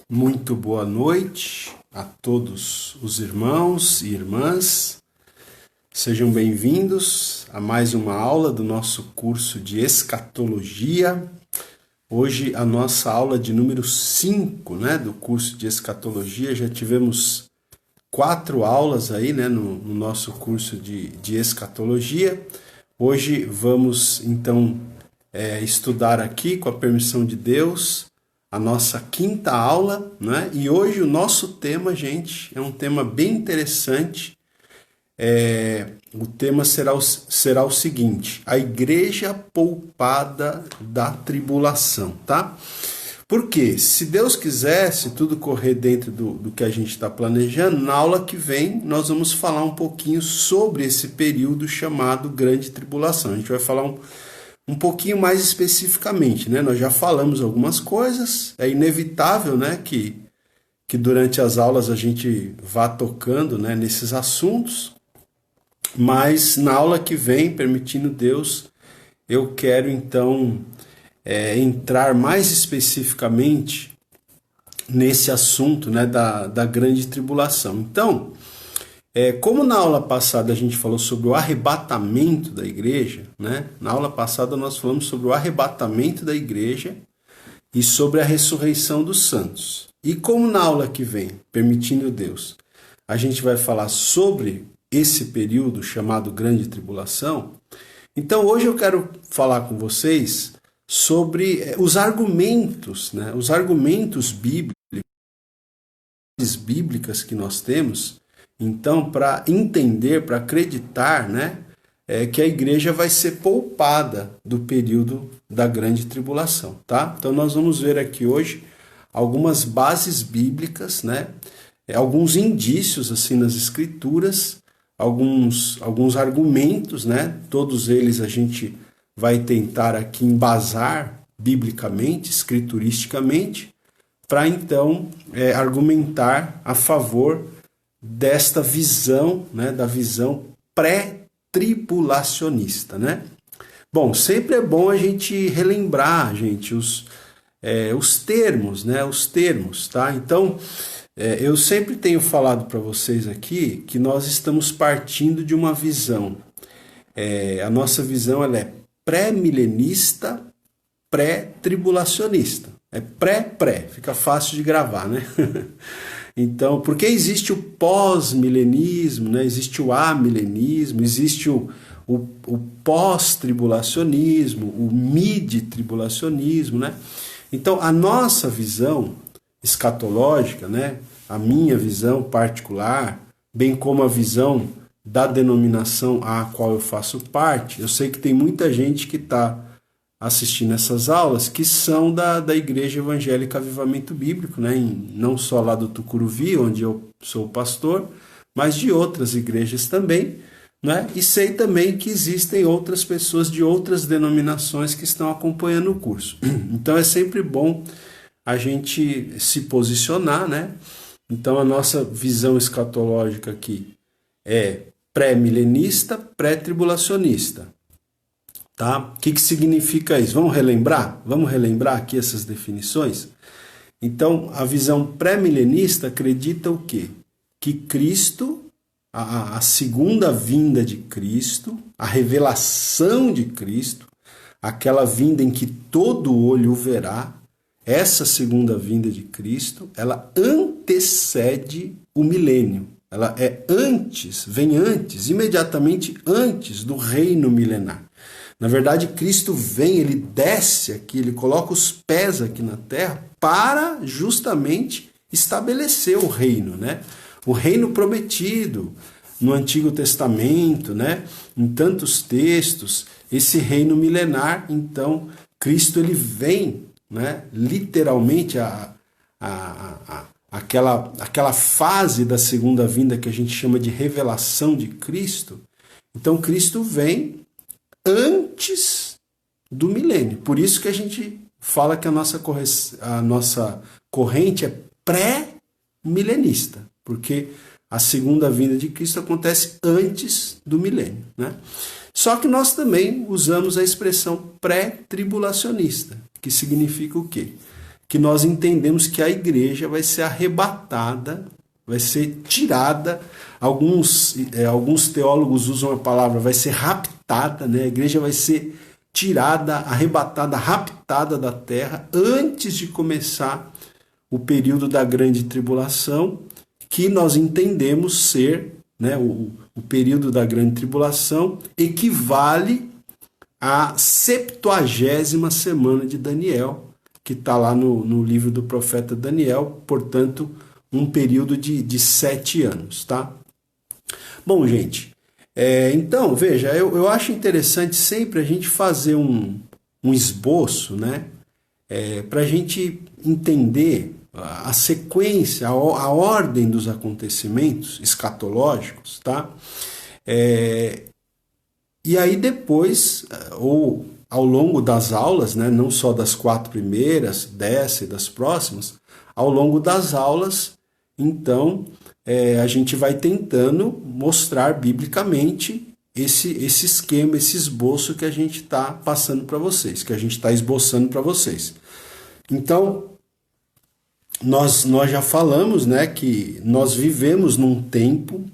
Muito boa noite a todos os irmãos e irmãs. Sejam bem-vindos a mais uma aula do nosso curso de Escatologia. Hoje a nossa aula de número 5, do curso de Escatologia. Já tivemos 4 aulas aí, no nosso curso de Escatologia. Hoje vamos, então, estudar aqui, com a permissão de Deus, a nossa 5ª aula, E hoje o nosso tema, gente, é um tema bem interessante. O tema será o seguinte: a igreja poupada da tribulação, tá? Porque, se Deus quiser, se tudo correr dentro do que a gente está planejando, na aula que vem nós vamos falar um pouquinho sobre esse período chamado Grande Tribulação. A gente vai falar um pouquinho mais especificamente, Nós já falamos algumas coisas, é inevitável, que durante as aulas a gente vá tocando, nesses assuntos, mas na aula que vem, permitindo Deus, eu quero então entrar mais especificamente nesse assunto, da grande tribulação. Então, como na aula passada a gente falou sobre o arrebatamento da igreja, Na aula passada nós falamos sobre o arrebatamento da igreja e sobre a ressurreição dos santos. E como na aula que vem, permitindo Deus, a gente vai falar sobre esse período chamado Grande Tribulação, então hoje eu quero falar com vocês sobre os argumentos, os argumentos bíblicas que nós temos, então, para entender, para acreditar, que a igreja vai ser poupada do período da grande tribulação, tá? Então, nós vamos ver aqui hoje algumas bases bíblicas, alguns indícios, assim, nas escrituras, alguns argumentos, Todos eles a gente vai tentar aqui embasar biblicamente, escrituristicamente, para, então, argumentar a favor desta visão, da visão pré-tribulacionista, Bom, sempre é bom a gente relembrar, gente, os termos, os termos, tá? Então, eu sempre tenho falado para vocês aqui que nós estamos partindo de uma visão. A nossa visão ela é pré-milenista, pré-tribulacionista. É pré-pré, fica fácil de gravar, Então, porque existe o pós-milenismo, existe o amilenismo, existe o pós-tribulacionismo, o mid-tribulacionismo, Então, a nossa visão escatológica, a minha visão particular, bem como a visão da denominação a qual eu faço parte, eu sei que tem muita gente que está assistindo essas aulas que são da Igreja Evangélica Avivamento Bíblico, não só lá do Tucuruvi, onde eu sou pastor, mas de outras igrejas também, E sei também que existem outras pessoas de outras denominações que estão acompanhando o curso. Então é sempre bom a gente se posicionar, Então a nossa visão escatológica aqui é pré-milenista, pré-tribulacionista. Tá? O que significa isso? Vamos relembrar? Vamos relembrar aqui essas definições? Então, a visão pré-milenista acredita o quê? Que Cristo, a segunda vinda de Cristo, a revelação de Cristo, aquela vinda em que todo olho o verá, essa segunda vinda de Cristo, ela antecede o milênio. Ela é antes, vem antes, imediatamente antes do reino milenar. Na verdade, Cristo vem, ele desce aqui, ele coloca os pés aqui na terra para justamente estabelecer o reino, O reino prometido no Antigo Testamento, Em tantos textos, esse reino milenar, então, Cristo ele vem, Literalmente aquela fase da segunda vinda que a gente chama de revelação de Cristo. Então, Cristo vem antes do milênio. Por isso que a gente fala que a nossa corrente é pré-milenista, porque a segunda vinda de Cristo acontece antes do milênio, Só que nós também usamos a expressão pré-tribulacionista, que significa o quê? Que nós entendemos que a igreja vai ser arrebatada, vai ser tirada. Alguns teólogos usam a palavra vai ser raptada, né? A igreja vai ser tirada, arrebatada, raptada da terra antes de começar o período da grande tribulação, que nós entendemos ser, né, o período da grande tribulação equivale à 70ª semana de Daniel, que está lá no livro do profeta Daniel, portanto, um período de 7 anos, tá? Bom, gente, então, veja, eu acho interessante sempre a gente fazer um esboço, né? Para a gente entender a sequência, a ordem dos acontecimentos escatológicos, tá? E aí depois, ou ao longo das aulas, né, não só das 4 primeiras, dessa e das próximas, ao longo das aulas, então, a gente vai tentando mostrar biblicamente esse esquema, esse esboço que a gente está passando para vocês, que a gente está esboçando para vocês. Então, nós já falamos, né, que nós vivemos num tempo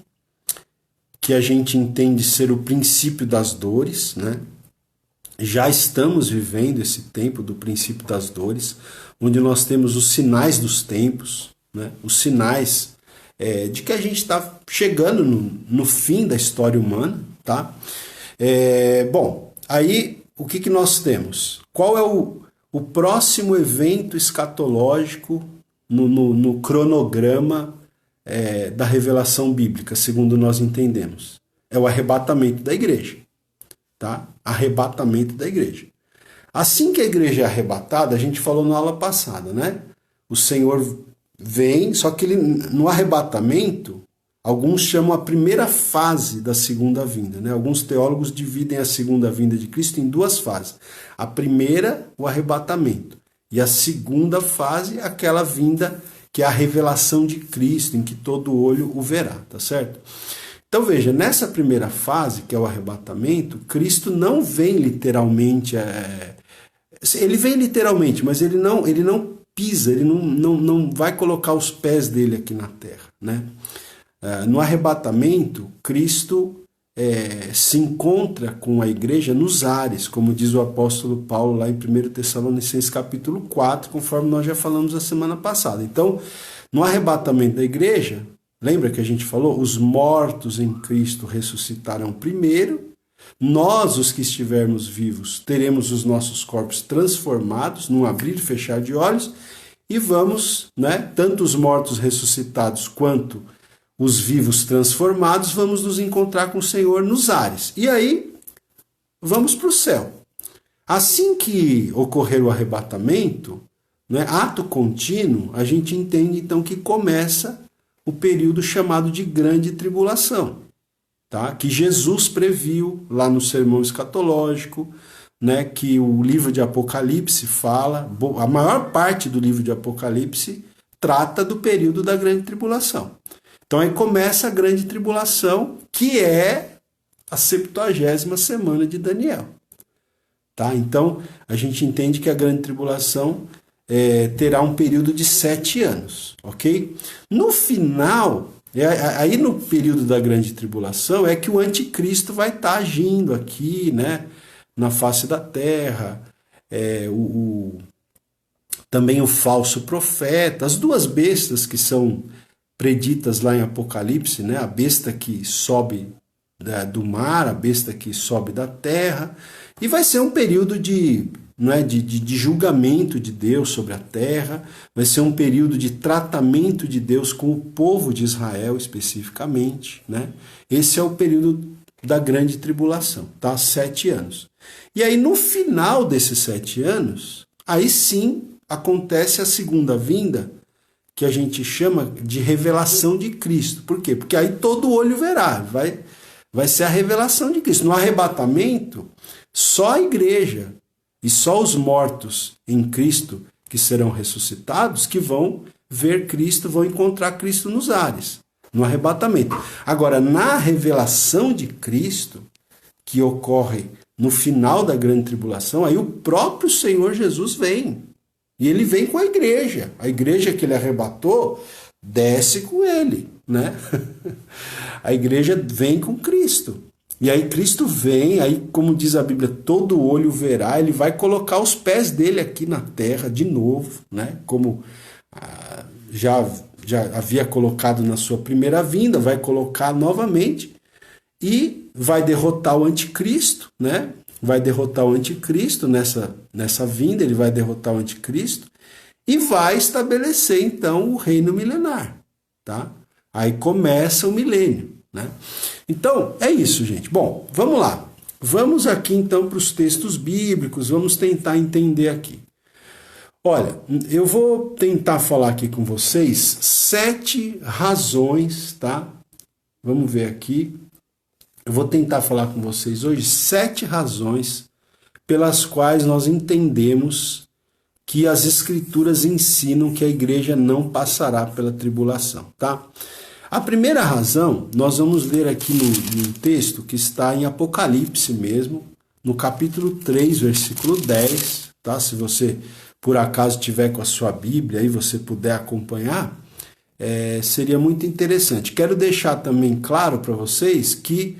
que a gente entende ser o princípio das dores, né? Já estamos vivendo esse tempo do princípio das dores, onde nós temos os sinais dos tempos, né? Os sinais de que a gente está chegando no fim da história humana, tá? Bom, aí o que nós temos? Qual é o próximo evento escatológico no cronograma da revelação bíblica, segundo nós entendemos? É o arrebatamento da igreja, tá? Arrebatamento da igreja. Assim que a igreja é arrebatada, a gente falou na aula passada, né? O Senhor vem, só que ele, no arrebatamento, alguns chamam a primeira fase da segunda vinda, né? Alguns teólogos dividem a segunda vinda de Cristo em 2 fases. A primeira, o arrebatamento. E a segunda fase, aquela vinda que é a revelação de Cristo, em que todo olho o verá, tá certo? Então veja, nessa primeira fase, que é o arrebatamento, Cristo não vem literalmente, ele vem literalmente, mas ele não pisa, ele não vai colocar os pés dele aqui na terra, né? No arrebatamento, Cristo se encontra com a igreja nos ares, como diz o apóstolo Paulo lá em 1 Tessalonicenses capítulo 4, conforme nós já falamos a semana passada. Então, no arrebatamento da igreja, lembra que a gente falou? Os mortos em Cristo ressuscitarão primeiro, nós, os que estivermos vivos, teremos os nossos corpos transformados num abrir e fechar de olhos e vamos, né, tanto os mortos ressuscitados quanto os vivos transformados, vamos nos encontrar com o Senhor nos ares. E aí, vamos para o céu. Assim que ocorrer o arrebatamento, né, ato contínuo, a gente entende então que começa o período chamado de grande tribulação, tá? Que Jesus previu lá no sermão escatológico, né, que o livro de Apocalipse fala, a maior parte do livro de Apocalipse trata do período da grande tribulação. Então aí começa a grande tribulação, que é a 70ª semana de Daniel. Tá? Então a gente entende que a grande tribulação terá um período de 7 anos, ok? No final, aí no período da grande tribulação, é que o anticristo vai estar agindo aqui, né, na face da terra, também o falso profeta, as 2 bestas que são preditas lá em Apocalipse, né? A besta que sobe do mar, a besta que sobe da terra, e vai ser um período de julgamento de Deus sobre a terra, vai ser um período de tratamento de Deus com o povo de Israel especificamente, né? Esse é o período da grande tribulação, tá? 7 anos. E aí no final desses 7 anos, aí sim acontece a segunda vinda, que a gente chama de revelação de Cristo. Por quê? Porque aí todo olho verá, vai ser a revelação de Cristo. No arrebatamento, só a igreja e só os mortos em Cristo que serão ressuscitados que vão ver Cristo, vão encontrar Cristo nos ares, no arrebatamento. Agora, na revelação de Cristo, que ocorre no final da grande tribulação, aí o próprio Senhor Jesus vem. E ele vem com a igreja. A igreja que ele arrebatou desce com ele, né? A igreja vem com Cristo. E aí Cristo vem, aí como diz a Bíblia, todo olho verá, ele vai colocar os pés dele aqui na terra de novo, né? Como já havia colocado na sua primeira vinda, vai colocar novamente e vai derrotar o anticristo, né? Vai derrotar o anticristo nessa vinda, ele vai derrotar o anticristo e vai estabelecer então o reino milenar, tá? Aí começa o milênio, né? Então, é isso, gente. Bom, vamos lá. Vamos aqui então para os textos bíblicos, vamos tentar entender aqui. Olha, eu vou tentar falar aqui com vocês 7 razões, tá? Vamos ver aqui. Eu vou tentar falar com vocês hoje 7 razões pelas quais nós entendemos que as Escrituras ensinam que a igreja não passará pela tribulação, tá? A primeira razão, nós vamos ler aqui no texto que está em Apocalipse mesmo, no capítulo 3, versículo 10, tá? Se você, por acaso, tiver com a sua Bíblia e você puder acompanhar, seria muito interessante. Quero deixar também claro para vocês que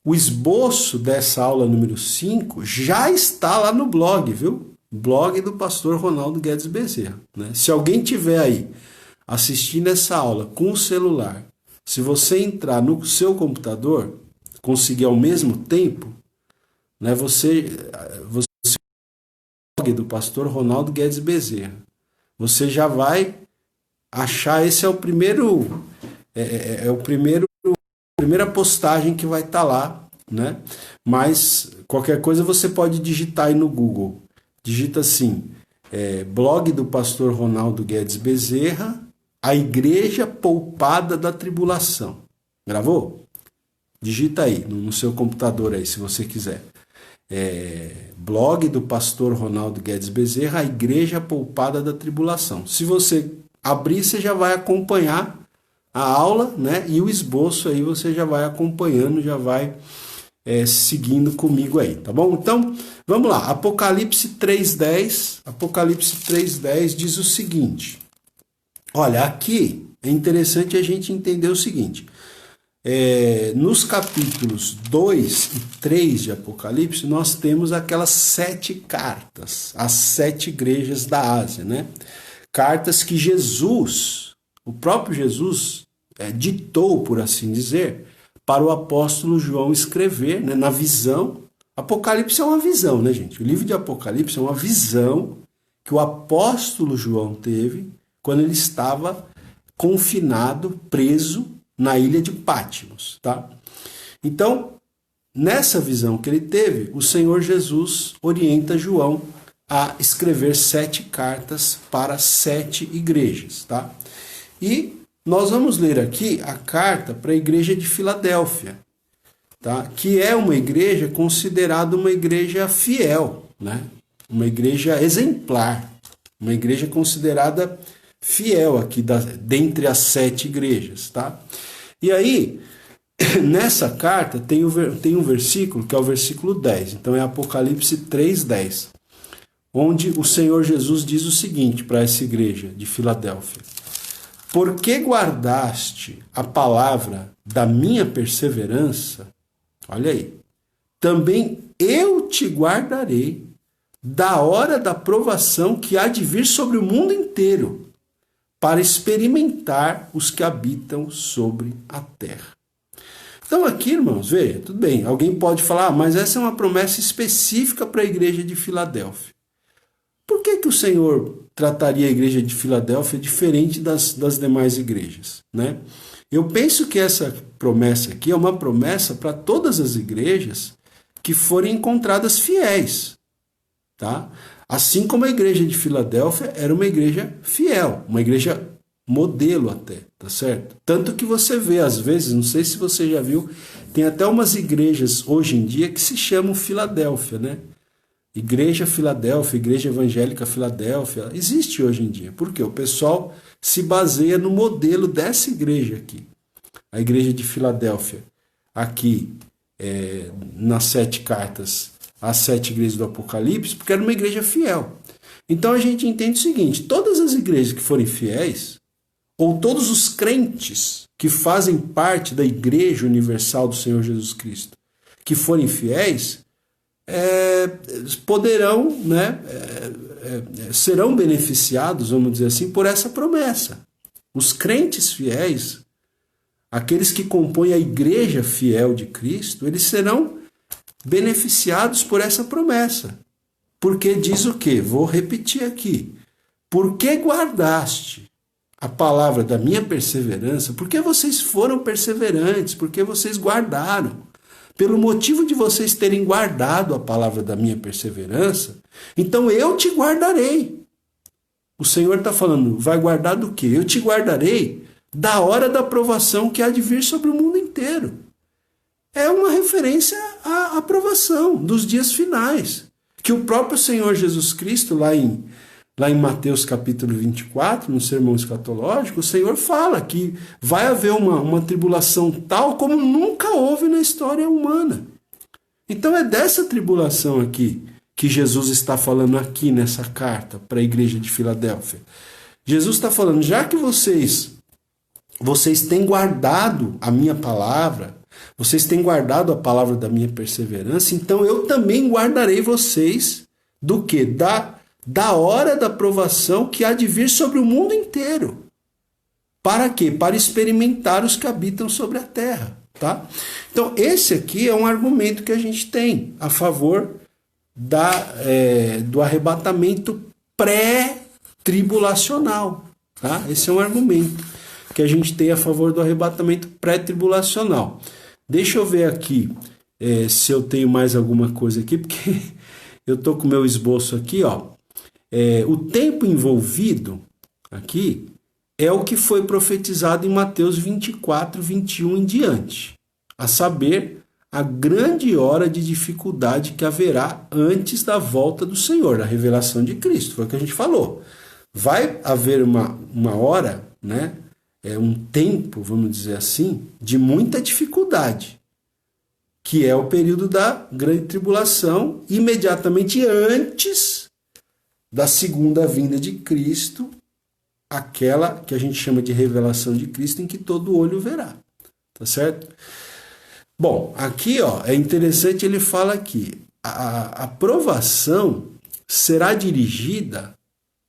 o esboço dessa aula número 5 já está lá no blog, viu? Blog do pastor Ronaldo Guedes Bezerra, né? Se alguém tiver aí assistindo essa aula com o celular, se você entrar no seu computador, conseguir ao mesmo tempo, né, você blog do pastor Ronaldo Guedes Bezerra, você já vai achar, esse é o primeiro primeira postagem que vai estar lá, né? Mas qualquer coisa você pode digitar aí no Google. Digita assim, blog do pastor Ronaldo Guedes Bezerra, a igreja poupada da tribulação. Gravou? Digita aí no seu computador aí, se você quiser. Blog do pastor Ronaldo Guedes Bezerra, a igreja poupada da tribulação. Se você abrir, você já vai acompanhar a aula, né? E o esboço aí você já vai acompanhando, já vai seguindo comigo aí, tá bom? Então, vamos lá. Apocalipse 3:10. Apocalipse 3:10 diz o seguinte. Olha, aqui é interessante a gente entender o seguinte. Nos capítulos 2 e 3 de Apocalipse, nós temos aquelas 7 cartas, as 7 igrejas da Ásia, né? Cartas que Jesus, o próprio Jesus, ditou, por assim dizer, para o apóstolo João escrever, né, na visão. Apocalipse é uma visão, né, gente? O livro de Apocalipse é uma visão que o apóstolo João teve quando ele estava confinado, preso na ilha de Patmos, tá? Então, nessa visão que ele teve, o Senhor Jesus orienta João a escrever 7 cartas para 7 igrejas, tá? E nós vamos ler aqui a carta para a igreja de Filadélfia, tá? Que é uma igreja considerada uma igreja fiel, né? Uma igreja exemplar, uma igreja considerada fiel aqui dentre as 7 igrejas, tá? E aí, nessa carta tem um versículo que é o versículo 10, então é Apocalipse 3:10, onde o Senhor Jesus diz o seguinte para essa igreja de Filadélfia: porque guardaste a palavra da minha perseverança, olha aí, também eu te guardarei da hora da provação que há de vir sobre o mundo inteiro, para experimentar os que habitam sobre a terra. Então aqui, irmãos, veja, tudo bem, alguém pode falar, mas essa é uma promessa específica para a igreja de Filadélfia. Por que o Senhor trataria a igreja de Filadélfia diferente das demais igrejas, né? Eu penso que essa promessa aqui é uma promessa para todas as igrejas que forem encontradas fiéis, tá? Assim como a igreja de Filadélfia era uma igreja fiel, uma igreja modelo até, tá certo? Tanto que você vê, às vezes, não sei se você já viu, tem até umas igrejas hoje em dia que se chamam Filadélfia, né? Igreja Filadélfia, Igreja Evangélica Filadélfia, existe hoje em dia. Por quê? O pessoal se baseia no modelo dessa igreja aqui. A igreja de Filadélfia, aqui nas 7 cartas às 7 igrejas do Apocalipse, porque era uma igreja fiel. Então a gente entende o seguinte: todas as igrejas que forem fiéis, ou todos os crentes que fazem parte da Igreja Universal do Senhor Jesus Cristo, que forem fiéis, poderão, né, serão beneficiados, vamos dizer assim, por essa promessa. Os crentes fiéis, aqueles que compõem a Igreja fiel de Cristo, eles serão beneficiados por essa promessa. Porque diz o quê? Vou repetir aqui. Porque guardaste a palavra da minha perseverança, porque vocês foram perseverantes, porque vocês guardaram. Pelo motivo de vocês terem guardado a palavra da minha perseverança, então eu te guardarei. O Senhor está falando, vai guardar do quê? Eu te guardarei da hora da provação que há de vir sobre o mundo inteiro. É uma referência à aprovação dos dias finais, que o próprio Senhor Jesus Cristo, lá em Mateus capítulo 24, no sermão escatológico, o Senhor fala que vai haver uma tribulação tal como nunca houve na história humana. Então é dessa tribulação aqui que Jesus está falando aqui nessa carta para a igreja de Filadélfia. Jesus está falando, já que vocês têm guardado a minha palavra, vocês têm guardado a palavra da minha perseverança, então eu também guardarei vocês do quê? Da hora da provação que há de vir sobre o mundo inteiro. Para quê? Para experimentar os que habitam sobre a terra. Tá? Então, esse aqui é um argumento que a gente tem a favor do arrebatamento pré-tribulacional. Tá? Esse é um argumento que a gente tem a favor do arrebatamento pré-tribulacional. Deixa eu ver aqui se eu tenho mais alguma coisa aqui, porque eu estou com o meu esboço aqui, ó. O tempo envolvido aqui é o que foi profetizado em Mateus 24, 21 em diante, a saber, a grande hora de dificuldade que haverá antes da volta do Senhor, da revelação de Cristo. Foi o que a gente falou. Vai haver uma hora, né, um tempo, vamos dizer assim, de muita dificuldade, que é o período da grande tribulação, imediatamente antes da segunda vinda de Cristo, aquela que a gente chama de revelação de Cristo, em que todo olho verá. Tá certo? Bom, aqui ó, é interessante, ele fala aqui, a provação será dirigida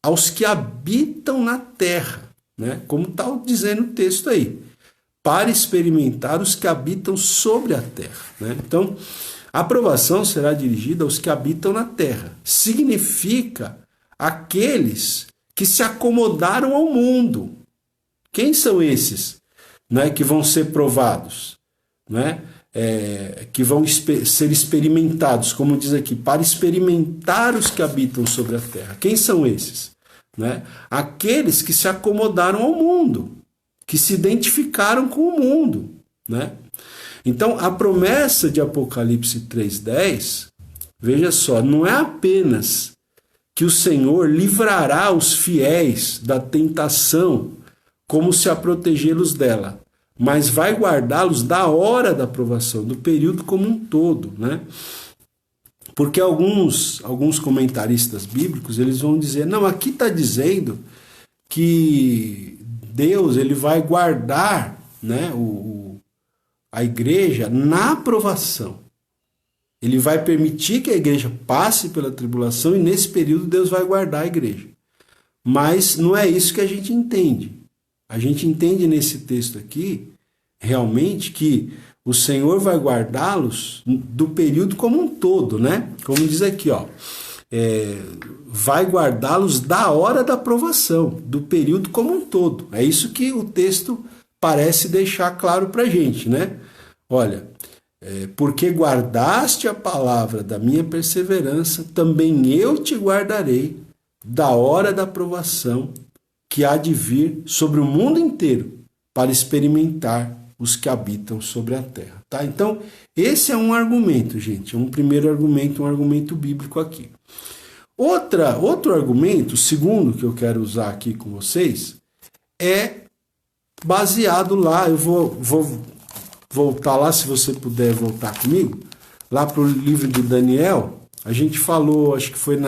aos que habitam na terra, né? Como está dizendo o texto aí, para experimentar os que habitam sobre a terra. Né? Então, a aprovação será dirigida aos que habitam na terra. Significa aqueles que se acomodaram ao mundo. Quem são esses, né, que vão ser provados? Né? Que vão ser experimentados, como diz aqui, para experimentar os que habitam sobre a terra. Quem são esses? Né? Aqueles que se acomodaram ao mundo, que se identificaram com o mundo. Né? Então, a promessa de Apocalipse 3,10, veja só, não é apenas que o Senhor livrará os fiéis da tentação, como se a protegê-los dela, mas vai guardá-los da hora da provação, do período como um todo, né? Porque alguns comentaristas bíblicos, eles vão dizer, não, aqui está dizendo que Deus ele vai guardar, né, a igreja na aprovação. Ele vai permitir que a igreja passe pela tribulação e nesse período Deus vai guardar a igreja. Mas não é isso que a gente entende. A gente entende nesse texto aqui, realmente, que o Senhor vai guardá-los do período como um todo, né? Como diz aqui, ó, vai guardá-los da hora da provação, do período como um todo. É isso que o texto parece deixar claro para a gente, né? Olha, porque guardaste a palavra da minha perseverança, também eu te guardarei da hora da provação que há de vir sobre o mundo inteiro para experimentar os que habitam sobre a terra. Tá? Então, esse é um argumento, gente. É um primeiro argumento, um argumento bíblico aqui. Outro argumento, o segundo que eu quero usar aqui com vocês, é baseado lá, eu vou voltar lá, se você puder voltar comigo, lá para o livro de Daniel. A gente falou, acho que foi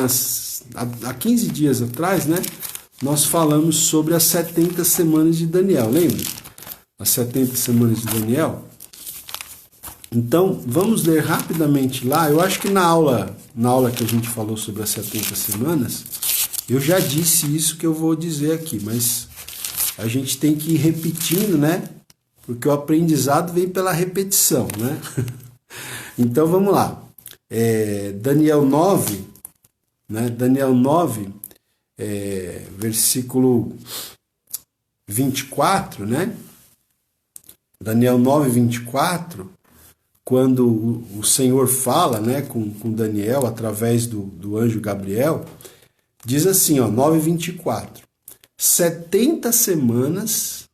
há 15 dias atrás, né? Nós falamos sobre as 70 semanas de Daniel, lembra? As 70 semanas de Daniel. Então, vamos ler rapidamente lá. Eu acho que na aula que a gente falou sobre as 70 semanas, eu já disse isso que eu vou dizer aqui, mas a gente tem que ir repetindo, né? Porque o aprendizado vem pela repetição, né? Então, vamos lá. Daniel 9, né? Daniel 9, versículo 24, né? Daniel 9, 24, quando o Senhor fala, né, com Daniel através do anjo Gabriel, diz assim, ó, 9, 24, 70 semanas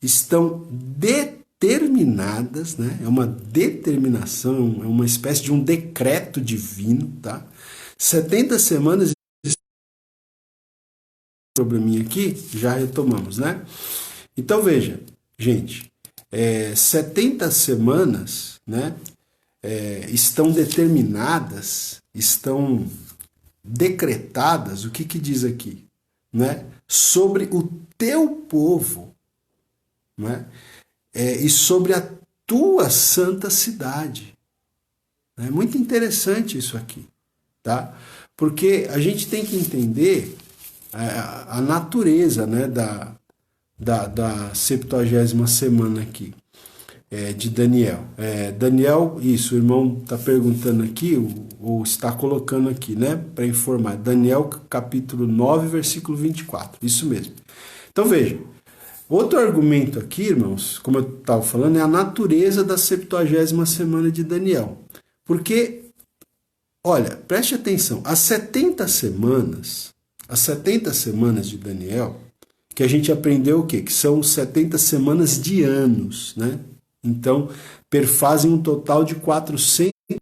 estão determinadas, né? É uma determinação, é uma espécie de um decreto divino, tá? 70 semanas, probleminha aqui, já retomamos, né? Então veja, gente, 70 semanas, né? Estão determinadas, estão decretadas, o que diz aqui, né? Sobre o teu povo, né? E sobre a tua santa cidade. É muito interessante isso aqui, tá? Porque a gente tem que entender a natureza, né, da 70ª semana aqui, de Daniel. Daniel, isso, o irmão está perguntando aqui, ou está colocando aqui, né, para informar. Daniel, capítulo 9, versículo 24, isso mesmo. Então veja, outro argumento aqui, irmãos, como eu estava falando, é a natureza da 70ª semana de Daniel. Porque, olha, preste atenção, as 70 semanas de Daniel, que a gente aprendeu o quê? Que são 70 semanas de anos, né? Então, perfazem um total de 400. Que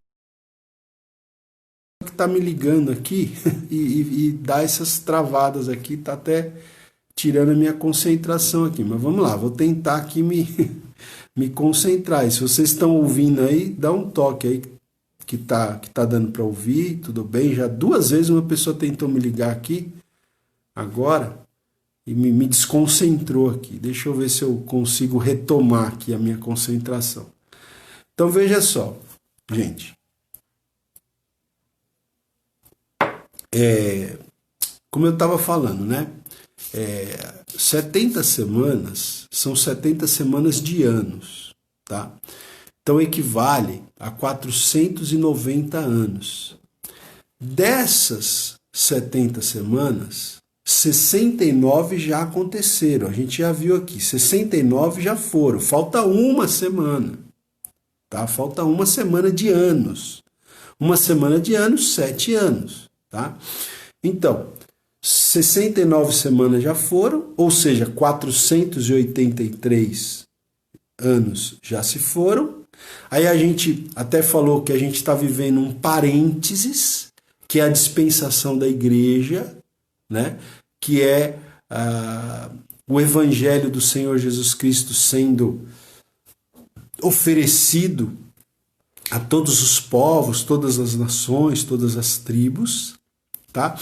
está me ligando aqui e dá essas travadas aqui, tá até tirando a minha concentração aqui. Mas vamos lá, vou tentar aqui me concentrar. E se vocês estão ouvindo aí, dá um toque aí que tá dando para ouvir, tudo bem? Já 2 vezes uma pessoa tentou me ligar aqui agora e me desconcentrou aqui. Deixa eu ver se eu consigo retomar aqui a minha concentração. Então veja só, gente. Como eu estava falando, né? 70 semanas são 70 semanas de anos, tá? Então equivale a 490 anos. Dessas 70 semanas, 69 já aconteceram. A gente já viu aqui, 69 já foram. Falta uma semana, tá? Falta uma semana de anos. Uma semana de anos, 7 anos, tá? Então, 69 semanas já foram, ou seja, 483 anos já se foram. Aí a gente até falou que a gente está vivendo um parênteses, que é a dispensação da igreja, né? Que é o evangelho do Senhor Jesus Cristo sendo oferecido a todos os povos, todas as nações, todas as tribos, tá?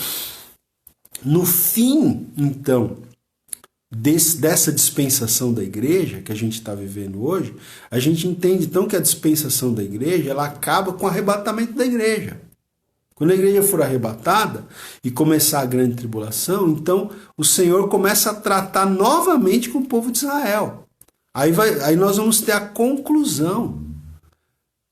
No fim, então, dessa dispensação da igreja que a gente está vivendo hoje, a gente entende então que a dispensação da igreja ela acaba com o arrebatamento da igreja. Quando a igreja for arrebatada e começar a grande tribulação, então o Senhor começa a tratar novamente com o povo de Israel. Aí nós vamos ter a conclusão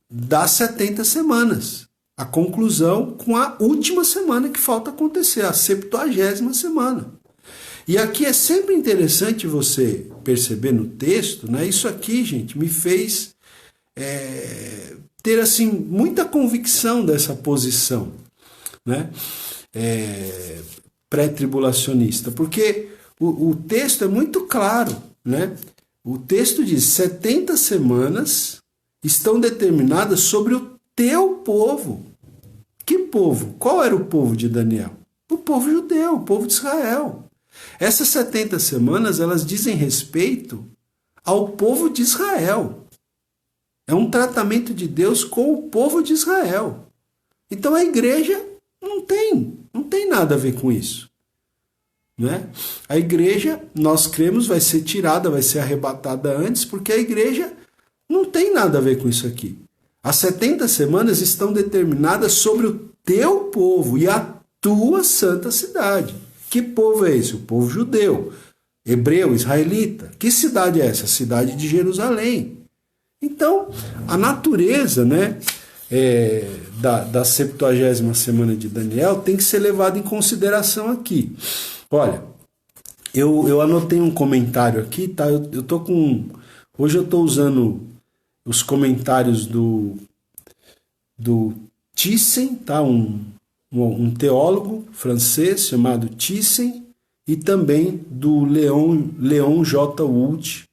das 70 semanas. A conclusão com a última semana que falta acontecer, a 70ª semana. E aqui é sempre interessante você perceber no texto, né? Isso aqui, gente, me fez ter assim muita convicção dessa posição, né? Pré-tribulacionista, porque o texto é muito claro, né? O texto diz: 70 semanas estão determinadas sobre o teu povo. Que povo? Qual era o povo de Daniel? O povo judeu, o povo de Israel. Essas 70 semanas, elas dizem respeito ao povo de Israel. É um tratamento de Deus com o povo de Israel. Então a igreja não tem nada a ver com isso. Né? A igreja, nós cremos, vai ser tirada, vai ser arrebatada antes, porque a igreja não tem nada a ver com isso aqui. As 70 semanas estão determinadas sobre o teu povo e a tua santa cidade. Que povo é esse? O povo judeu, hebreu, israelita. Que cidade é essa? A cidade de Jerusalém. Então, a natureza, né, da 70ª semana de Daniel tem que ser levada em consideração aqui. Olha, eu anotei um comentário aqui, tá? Hoje eu estou usando os comentários do Thyssen, tá? Um teólogo francês chamado Thyssen, e também do Leon J. Wood,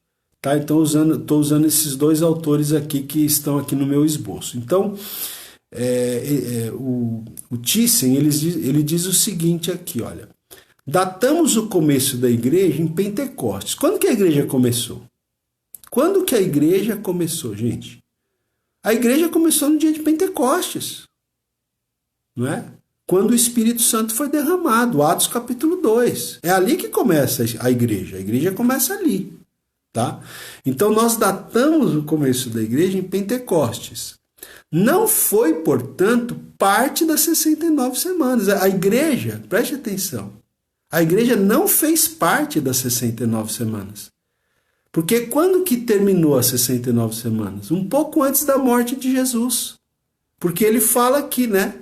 tá? Então estou usando esses dois autores aqui que estão aqui no meu esboço. Então, o Thyssen, ele diz o seguinte aqui, olha: datamos o começo da igreja em Pentecostes. Quando que a igreja começou? Quando que a igreja começou, gente? A igreja começou no dia de Pentecostes, não é? Quando o Espírito Santo foi derramado, Atos capítulo 2. É ali que começa a igreja começa ali, tá? Então nós datamos o começo da igreja em Pentecostes. Não foi, portanto, parte das 69 semanas. A igreja, preste atenção, a igreja não fez parte das 69 semanas. Porque quando que terminou as 69 semanas? Um pouco antes da morte de Jesus. Porque ele fala aqui, né,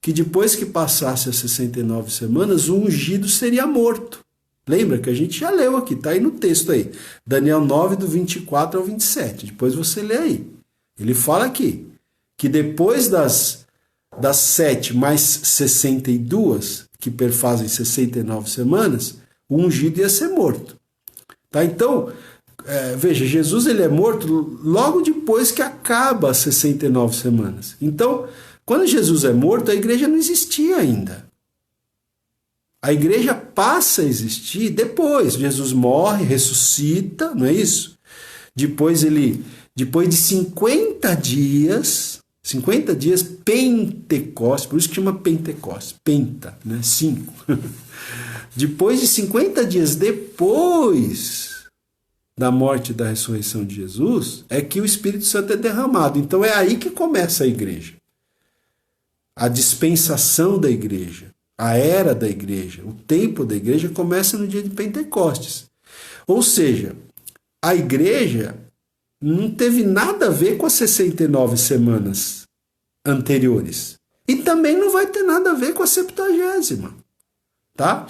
que depois que passasse as 69 semanas, o ungido seria morto. Lembra que a gente já leu aqui, tá aí no texto aí. Daniel 9, do 24 ao 27. Depois você lê aí. Ele fala aqui que depois das 7 mais 62, que perfazem 69 semanas, o ungido ia ser morto. Tá? Então, veja, Jesus ele é morto logo depois que acaba as 69 semanas. Então, quando Jesus é morto, a igreja não existia ainda. A igreja passa a existir depois. Jesus morre, ressuscita, não é isso? Depois de 50 dias, Pentecostes, por isso que chama Pentecostes, penta, né? 5. Depois de 50 dias depois da morte e da ressurreição de Jesus, é que o Espírito Santo é derramado. Então é aí que começa a igreja. A dispensação da igreja, a era da igreja, o tempo da igreja começa no dia de Pentecostes. Ou seja, a igreja não teve nada a ver com as 69 semanas anteriores. E também não vai ter nada a ver com a 70ª. Tá?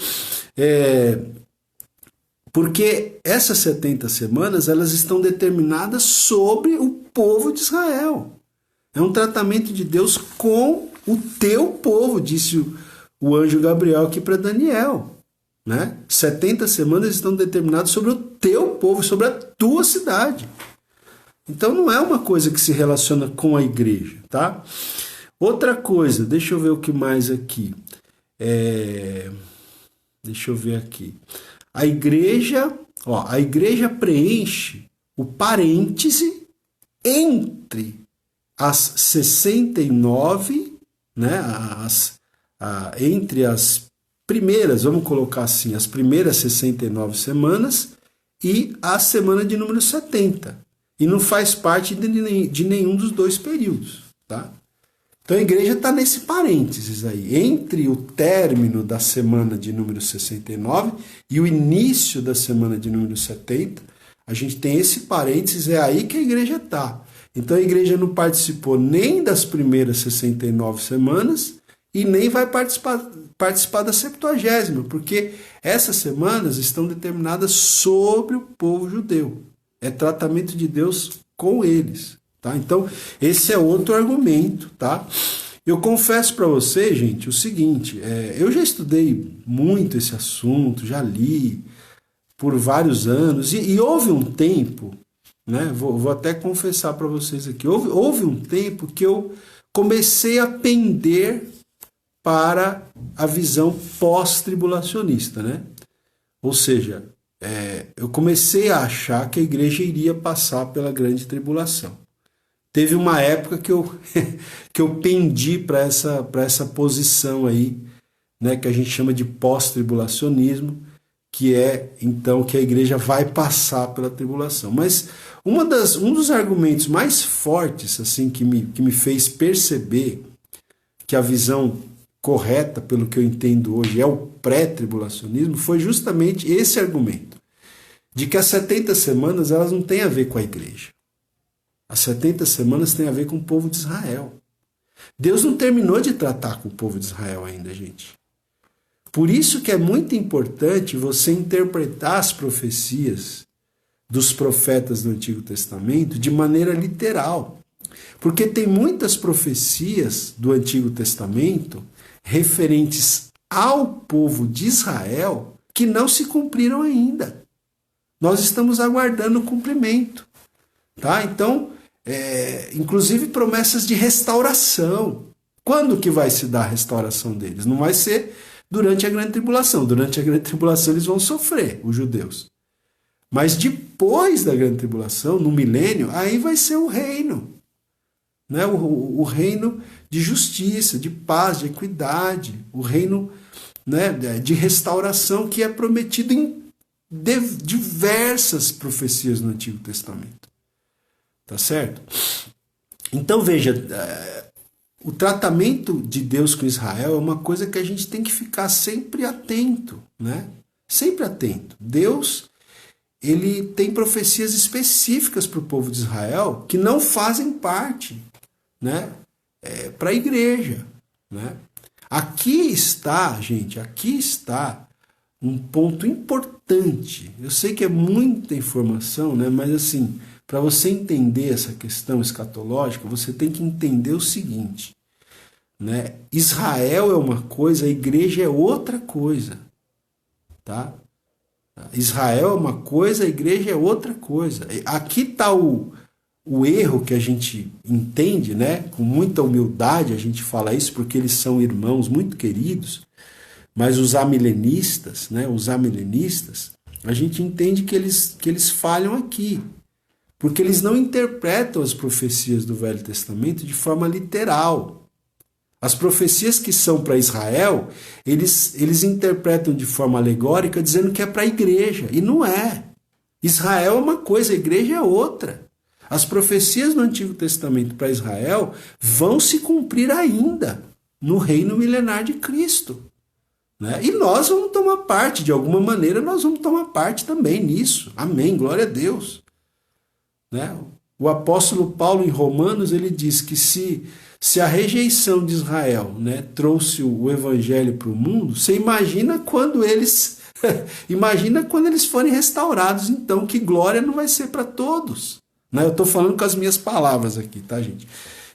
Porque essas 70 semanas, elas estão determinadas sobre o povo de Israel. É um tratamento de Deus com o teu povo, disse o anjo Gabriel aqui para Daniel. Né? 70 semanas estão determinadas sobre o teu povo, sobre a tua cidade. Então não é uma coisa que se relaciona com a igreja, tá? Outra coisa, deixa eu ver o que mais aqui. Deixa eu ver aqui. A igreja preenche o parêntese entre as 69, né? Entre as primeiras, vamos colocar assim, as primeiras 69 semanas e a semana de número 70. E não faz parte de nenhum dos dois períodos, tá? Então a igreja está nesse parênteses aí, entre o término da semana de número 69 e o início da semana de número 70, a gente tem esse parênteses, é aí que a igreja está. Então a igreja não participou nem das primeiras 69 semanas e nem vai participar da 70ª, porque essas semanas estão determinadas sobre o povo judeu. É tratamento de Deus com eles. Tá? Então, esse é outro argumento. Tá? Eu confesso para você, gente, o seguinte, eu já estudei muito esse assunto, já li por vários anos, e houve um tempo, né, vou até confessar para vocês aqui, houve um tempo que eu comecei a pender para a visão pós-tribulacionista, né? Ou seja, eu comecei a achar que a igreja iria passar pela grande tribulação. teve uma época que eu, que eu pendi para essa posição aí, né, que a gente chama de pós-tribulacionismo, que é, então, que a igreja vai passar pela tribulação. Mas um dos argumentos mais fortes, assim, que me fez perceber que a visão correta, pelo que eu entendo hoje, é o pré-tribulacionismo, foi justamente esse argumento, de que as 70 semanas elas não têm a ver com a igreja. As 70 semanas têm a ver com o povo de Israel. Deus não terminou de tratar com o povo de Israel ainda, gente. Por isso que é muito importante você interpretar as profecias dos profetas do Antigo Testamento de maneira literal. Porque tem muitas profecias do Antigo Testamento referentes ao povo de Israel que não se cumpriram ainda. Nós estamos aguardando o cumprimento. Tá? Então, inclusive promessas de restauração. Quando que vai se dar a restauração deles? Não vai ser durante a grande tribulação. Durante a grande tribulação eles vão sofrer, os judeus. Mas depois da grande tribulação, no milênio, aí vai ser o reino. Né? O reino de justiça, de paz, de equidade. O reino, né, de restauração que é prometido em diversas profecias no Antigo Testamento. Tá certo? Então veja, o tratamento de Deus com Israel é uma coisa que a gente tem que ficar sempre atento, né? Sempre atento. Deus, ele tem profecias específicas para o povo de Israel que não fazem parte, né? Para a igreja, né? Aqui está, gente, aqui está um ponto importante. Eu sei que é muita informação, né? Mas assim, para você entender essa questão escatológica, você tem que entender o seguinte, né? Israel é uma coisa, a igreja é outra coisa, tá? Israel é uma coisa, a igreja é outra coisa. Aqui está o erro que a gente entende, né? Com muita humildade a gente fala isso, porque eles são irmãos muito queridos, mas os amilenistas, né? Os amilenistas, a gente entende que eles falham aqui. Porque eles não interpretam as profecias do Velho Testamento de forma literal. As profecias que são para Israel, eles interpretam de forma alegórica, dizendo que é para a igreja. E não é. Israel é uma coisa, a igreja é outra. As profecias do Antigo Testamento para Israel vão se cumprir ainda no reino milenar de Cristo. Né? E nós vamos tomar parte, de alguma maneira, nós vamos tomar parte também nisso. Amém, glória a Deus. Né? O apóstolo Paulo, em Romanos, ele diz que se a rejeição de Israel, né, trouxe o evangelho para o mundo, você imagina quando eles forem restaurados, então, que glória não vai ser para todos. Né? Eu estou falando com as minhas palavras aqui, tá, gente?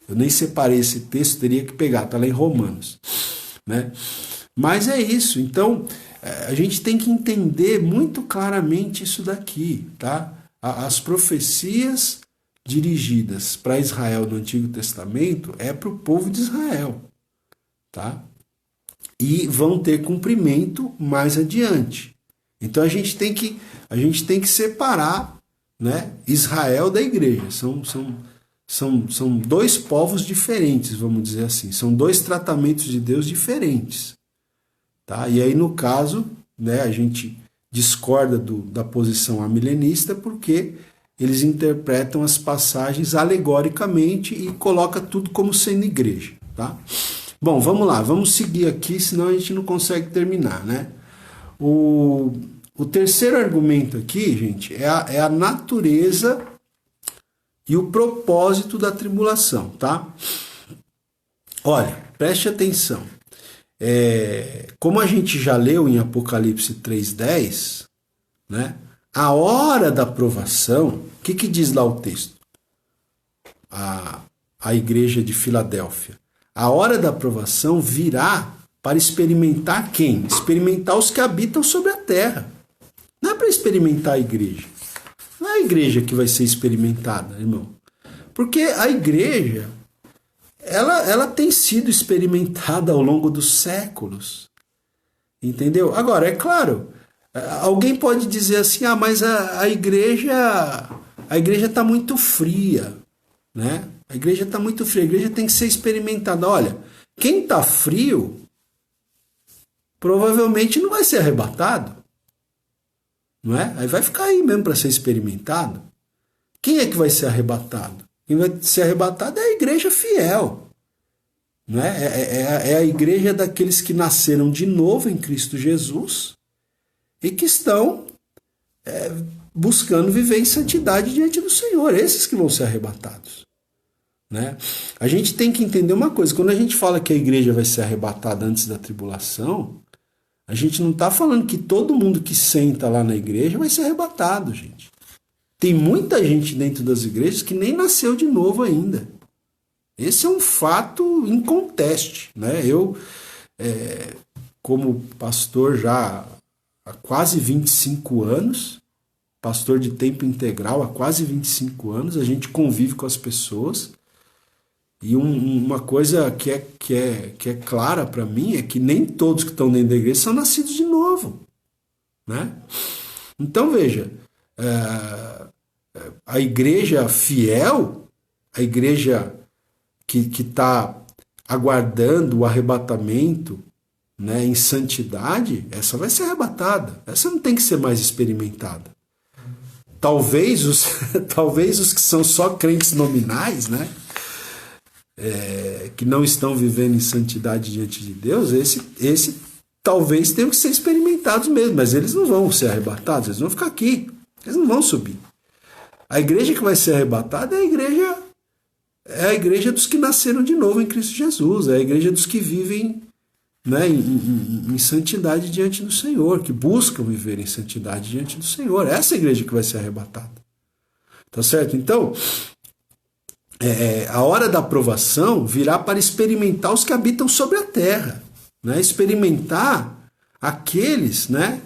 Eu nem separei esse texto, teria que pegar, está lá em Romanos. Né? Mas é isso, então, a gente tem que entender muito claramente isso daqui, tá? As profecias dirigidas para Israel no Antigo Testamento é para o povo de Israel, tá? E vão ter cumprimento mais adiante. Então a gente tem que separar, né, Israel da igreja. São dois povos diferentes, vamos dizer assim. São dois tratamentos de Deus diferentes, tá? E aí no caso, né, a gente discorda da posição amilenista porque eles interpretam as passagens alegoricamente e coloca tudo como sendo igreja, tá? Bom, vamos lá, vamos seguir aqui, senão a gente não consegue terminar, né? O terceiro argumento aqui, gente, é a natureza e o propósito da tribulação, tá? Olha, preste atenção. Como a gente já leu em Apocalipse 3:10, né? A hora da provação, o que diz lá o texto? A igreja de Filadélfia. A hora da provação virá para experimentar quem? Experimentar os que habitam sobre a terra. Não é para experimentar a igreja. Não é a igreja que vai ser experimentada, irmão. Porque a igreja, ela tem sido experimentada ao longo dos séculos. Entendeu? Agora, é claro, alguém pode dizer assim, mas a igreja está muito fria, né? A igreja está muito fria, a igreja tem que ser experimentada. Olha, quem está frio provavelmente não vai ser arrebatado, não é? Aí vai ficar aí mesmo para ser experimentado. Quem é que vai ser arrebatado? Quem vai ser arrebatado é a igreja fiel, não é? É a igreja daqueles que nasceram de novo em Cristo Jesus e que estão buscando viver em santidade diante do Senhor. Esses que vão ser arrebatados, né? A gente tem que entender uma coisa. Quando a gente fala que a igreja vai ser arrebatada antes da tribulação, a gente não está falando que todo mundo que senta lá na igreja vai ser arrebatado, gente. Tem muita gente dentro das igrejas que nem nasceu de novo ainda. Esse é um fato inconteste, né? Eu, como pastor já há quase 25 anos, pastor de tempo integral há quase 25 anos, a gente convive com as pessoas. E uma coisa que é clara para mim é que nem todos que estão dentro da igreja são nascidos de novo, né? Então, veja, a igreja fiel, a igreja que está aguardando o arrebatamento, né, em santidade, essa vai ser arrebatada. Essa não tem que ser mais experimentada. Talvez os que são só crentes nominais, né? Que não estão vivendo em santidade diante de Deus, esse talvez tenham que ser experimentados mesmo, mas eles não vão ser arrebatados, eles vão ficar aqui, eles não vão subir. A igreja que vai ser arrebatada é a igreja dos que nasceram de novo em Cristo Jesus, é a igreja dos que vivem, né, em santidade diante do Senhor, que buscam viver em santidade diante do Senhor. Essa é a igreja que vai ser arrebatada. Tá certo? Então, a hora da aprovação virá para experimentar os que habitam sobre a terra, né? Experimentar aqueles, né?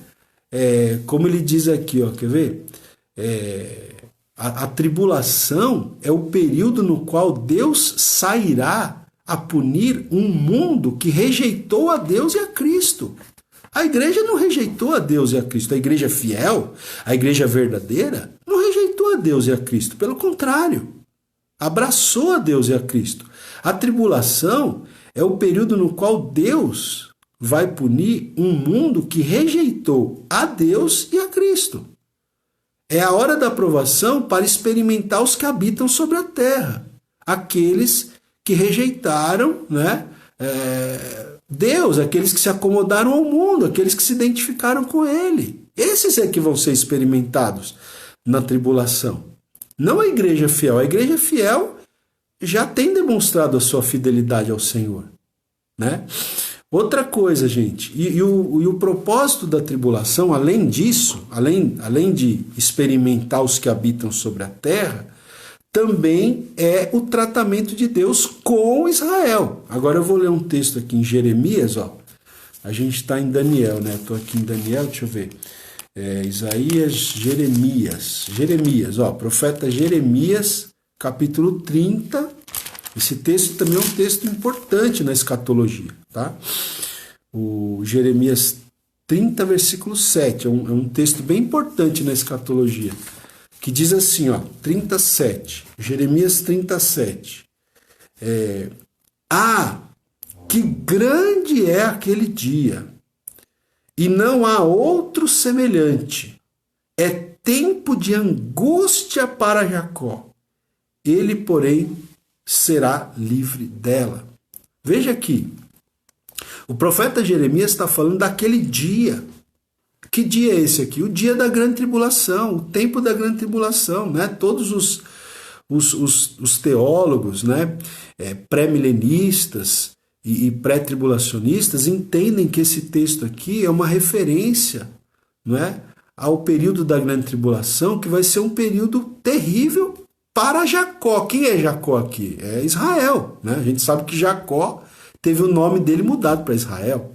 Como ele diz aqui, ó, quer ver? A tribulação é o período no qual Deus sairá a punir um mundo que rejeitou a Deus e a Cristo. A igreja não rejeitou a Deus e a Cristo. A igreja fiel, a igreja verdadeira, não rejeitou a Deus e a Cristo. Pelo contrário, abraçou a Deus e a Cristo. A tribulação é o período no qual Deus vai punir um mundo que rejeitou a Deus e a Cristo. É a hora da aprovação para experimentar os que habitam sobre a terra. Aqueles que rejeitaram, né, Deus, aqueles que se acomodaram ao mundo, aqueles que se identificaram com Ele. Esses é que vão ser experimentados na tribulação. Não a igreja fiel. A igreja fiel já tem demonstrado a sua fidelidade ao Senhor, né? Outra coisa, gente, e o propósito da tribulação, além disso, além de experimentar os que habitam sobre a terra, também é o tratamento de Deus com Israel. Agora eu vou ler um texto aqui em Jeremias, ó. A gente está em Daniel, né? Estou aqui em Daniel, deixa eu ver. Isaías, Jeremias, ó, profeta Jeremias, capítulo 30. Esse texto também é um texto importante na escatologia, tá? O Jeremias 30, versículo 7, é um texto bem importante na escatologia, que diz assim, ó, 37, Jeremias 37. Que grande é aquele dia, e não há outro semelhante. É tempo de angústia para Jacó. Ele, porém, será livre dela. Veja aqui. O profeta Jeremias está falando daquele dia. Que dia é esse aqui? O dia da grande tribulação, o tempo da grande tribulação, né? Todos os teólogos, né, pré-milenistas e pré-tribulacionistas entendem que esse texto aqui é uma referência, não é, ao período da grande tribulação, que vai ser um período terrível para Jacó. Quem é Jacó aqui? É Israel, né? A gente sabe que Jacó teve o nome dele mudado para Israel.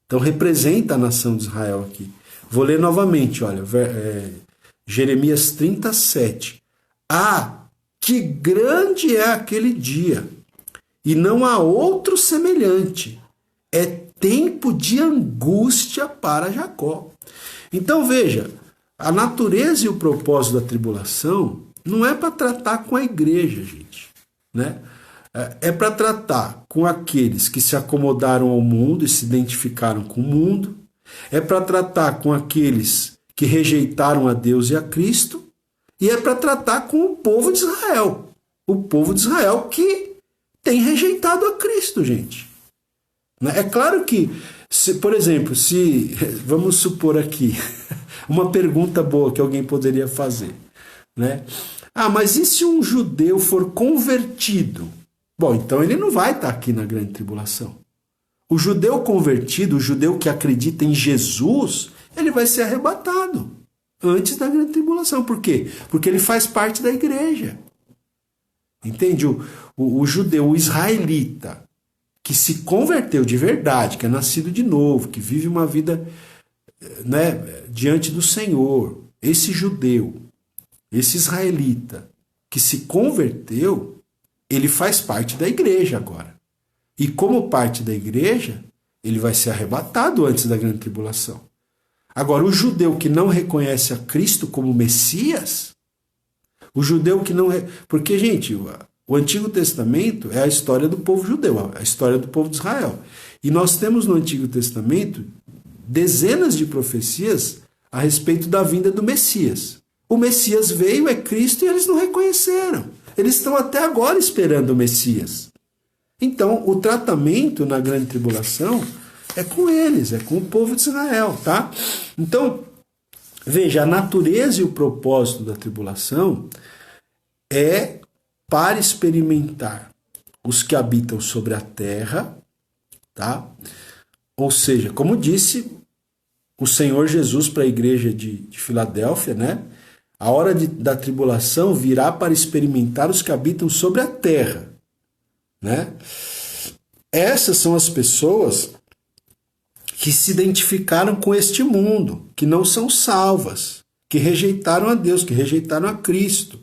Então representa a nação de Israel aqui. Vou ler novamente, olha, Jeremias 37. Que grande é aquele dia, e não há outro semelhante. É tempo de angústia para Jacó. Então veja, a natureza e o propósito da tribulação não é para tratar com a igreja, gente. né? É para tratar com aqueles que se acomodaram ao mundo e se identificaram com o mundo, é para tratar com aqueles que rejeitaram a Deus e a Cristo, e é para tratar com o povo de Israel. O povo de Israel que tem rejeitado a Cristo, gente. É claro que, por exemplo, vamos supor aqui, uma pergunta boa que alguém poderia fazer, né? Mas e se um judeu for convertido? Bom, então ele não vai estar aqui na grande tribulação. O judeu convertido, o judeu que acredita em Jesus, ele vai ser arrebatado antes da grande tribulação. Por quê? Porque ele faz parte da igreja. Entende? O judeu, o israelita, que se converteu de verdade, que é nascido de novo, que vive uma vida, né, diante do Senhor, esse judeu, esse israelita que se converteu, ele faz parte da igreja agora. E como parte da igreja, ele vai ser arrebatado antes da grande tribulação. Agora, o judeu que não reconhece a Cristo como Messias, o judeu que não... Porque, gente, o Antigo Testamento é a história do povo judeu, a história do povo de Israel. E nós temos no Antigo Testamento dezenas de profecias a respeito da vinda do Messias. O Messias veio, é Cristo, e eles não reconheceram. Eles estão até agora esperando o Messias. Então, o tratamento na grande tribulação é com eles, é com o povo de Israel, tá? Então, veja, a natureza e o propósito da tribulação é para experimentar os que habitam sobre a terra, tá? Ou seja, como disse o Senhor Jesus para a igreja de Filadélfia, né? A hora da tribulação virá para experimentar os que habitam sobre a terra, né? Essas são as pessoas que se identificaram com este mundo, que não são salvas, que rejeitaram a Deus, que rejeitaram a Cristo,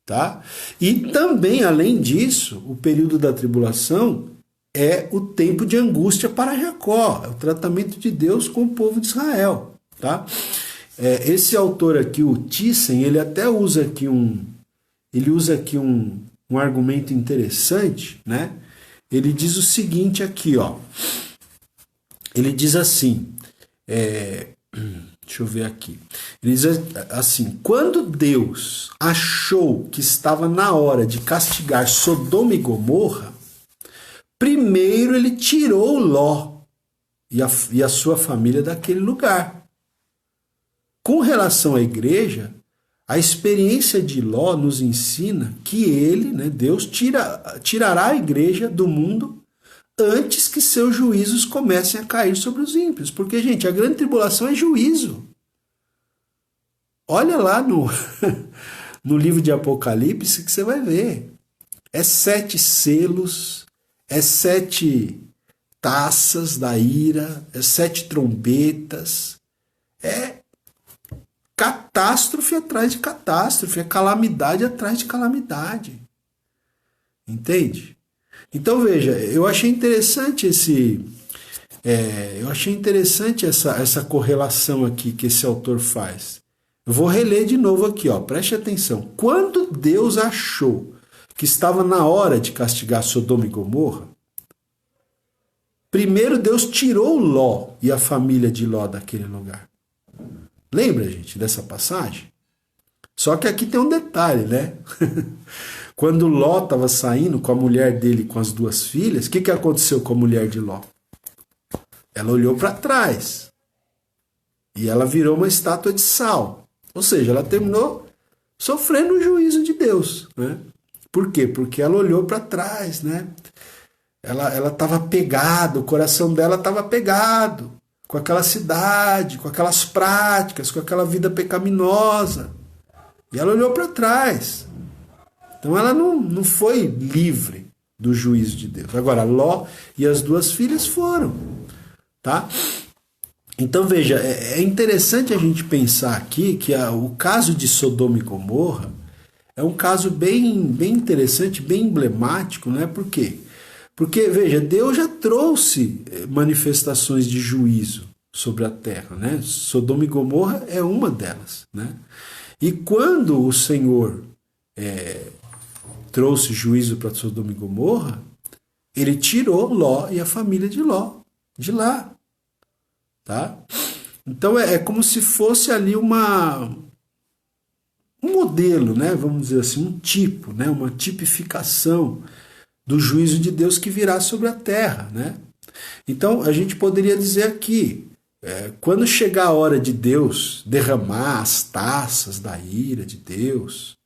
tá? E também, além disso, o período da tribulação é o tempo de angústia para Jacó, é o tratamento de Deus com o povo de Israel, tá? Esse autor aqui, o Thyssen, ele até usa aqui um argumento interessante, né? Ele diz o seguinte aqui, ó. Ele diz assim, deixa eu ver aqui. Ele diz assim: quando Deus achou que estava na hora de castigar Sodoma e Gomorra, primeiro ele tirou Ló e a sua família daquele lugar. Com relação à igreja, a experiência de Ló nos ensina que ele, né, Deus, tirará a igreja do mundo antes que seus juízos comecem a cair sobre os ímpios. Porque, gente, a grande tribulação é juízo. Olha lá no livro de Apocalipse que você vai ver. É 7 selos, é 7 taças da ira, é 7 trombetas, é catástrofe atrás de catástrofe, é calamidade atrás de calamidade. Entende? Então veja, eu achei interessante essa correlação aqui que esse autor faz. Eu vou reler de novo aqui, ó, preste atenção. Quando Deus achou que estava na hora de castigar Sodoma e Gomorra, primeiro Deus tirou Ló e a família de Ló daquele lugar. Lembra, gente, dessa passagem? Só que aqui tem um detalhe, né? Quando Ló estava saindo com a mulher dele e com as 2 filhas, o que aconteceu com a mulher de Ló? Ela olhou para trás e ela virou uma estátua de sal. Ou seja, ela terminou sofrendo o juízo de Deus, né? Por quê? Porque ela olhou para trás, né? Ela estava pegada, o coração dela estava pegado com aquela cidade, com aquelas práticas, com aquela vida pecaminosa. E ela olhou para trás. Então ela não foi livre do juízo de Deus. Agora, Ló e as 2 filhas foram. Tá? Então veja, é interessante a gente pensar aqui que o caso de Sodoma e Gomorra é um caso bem interessante, bem emblemático, né? Por quê? Porque, veja, Deus já trouxe manifestações de juízo sobre a terra, né? Sodoma e Gomorra é uma delas, né? E quando o Senhor trouxe juízo para Sodoma e Gomorra, ele tirou Ló e a família de Ló de lá. Tá? Então é como se fosse ali um modelo, né? Vamos dizer assim, um tipo, né? Uma tipificação do juízo de Deus que virá sobre a terra. Né? Então a gente poderia dizer aqui, quando chegar a hora de Deus derramar as taças da ira de Deus,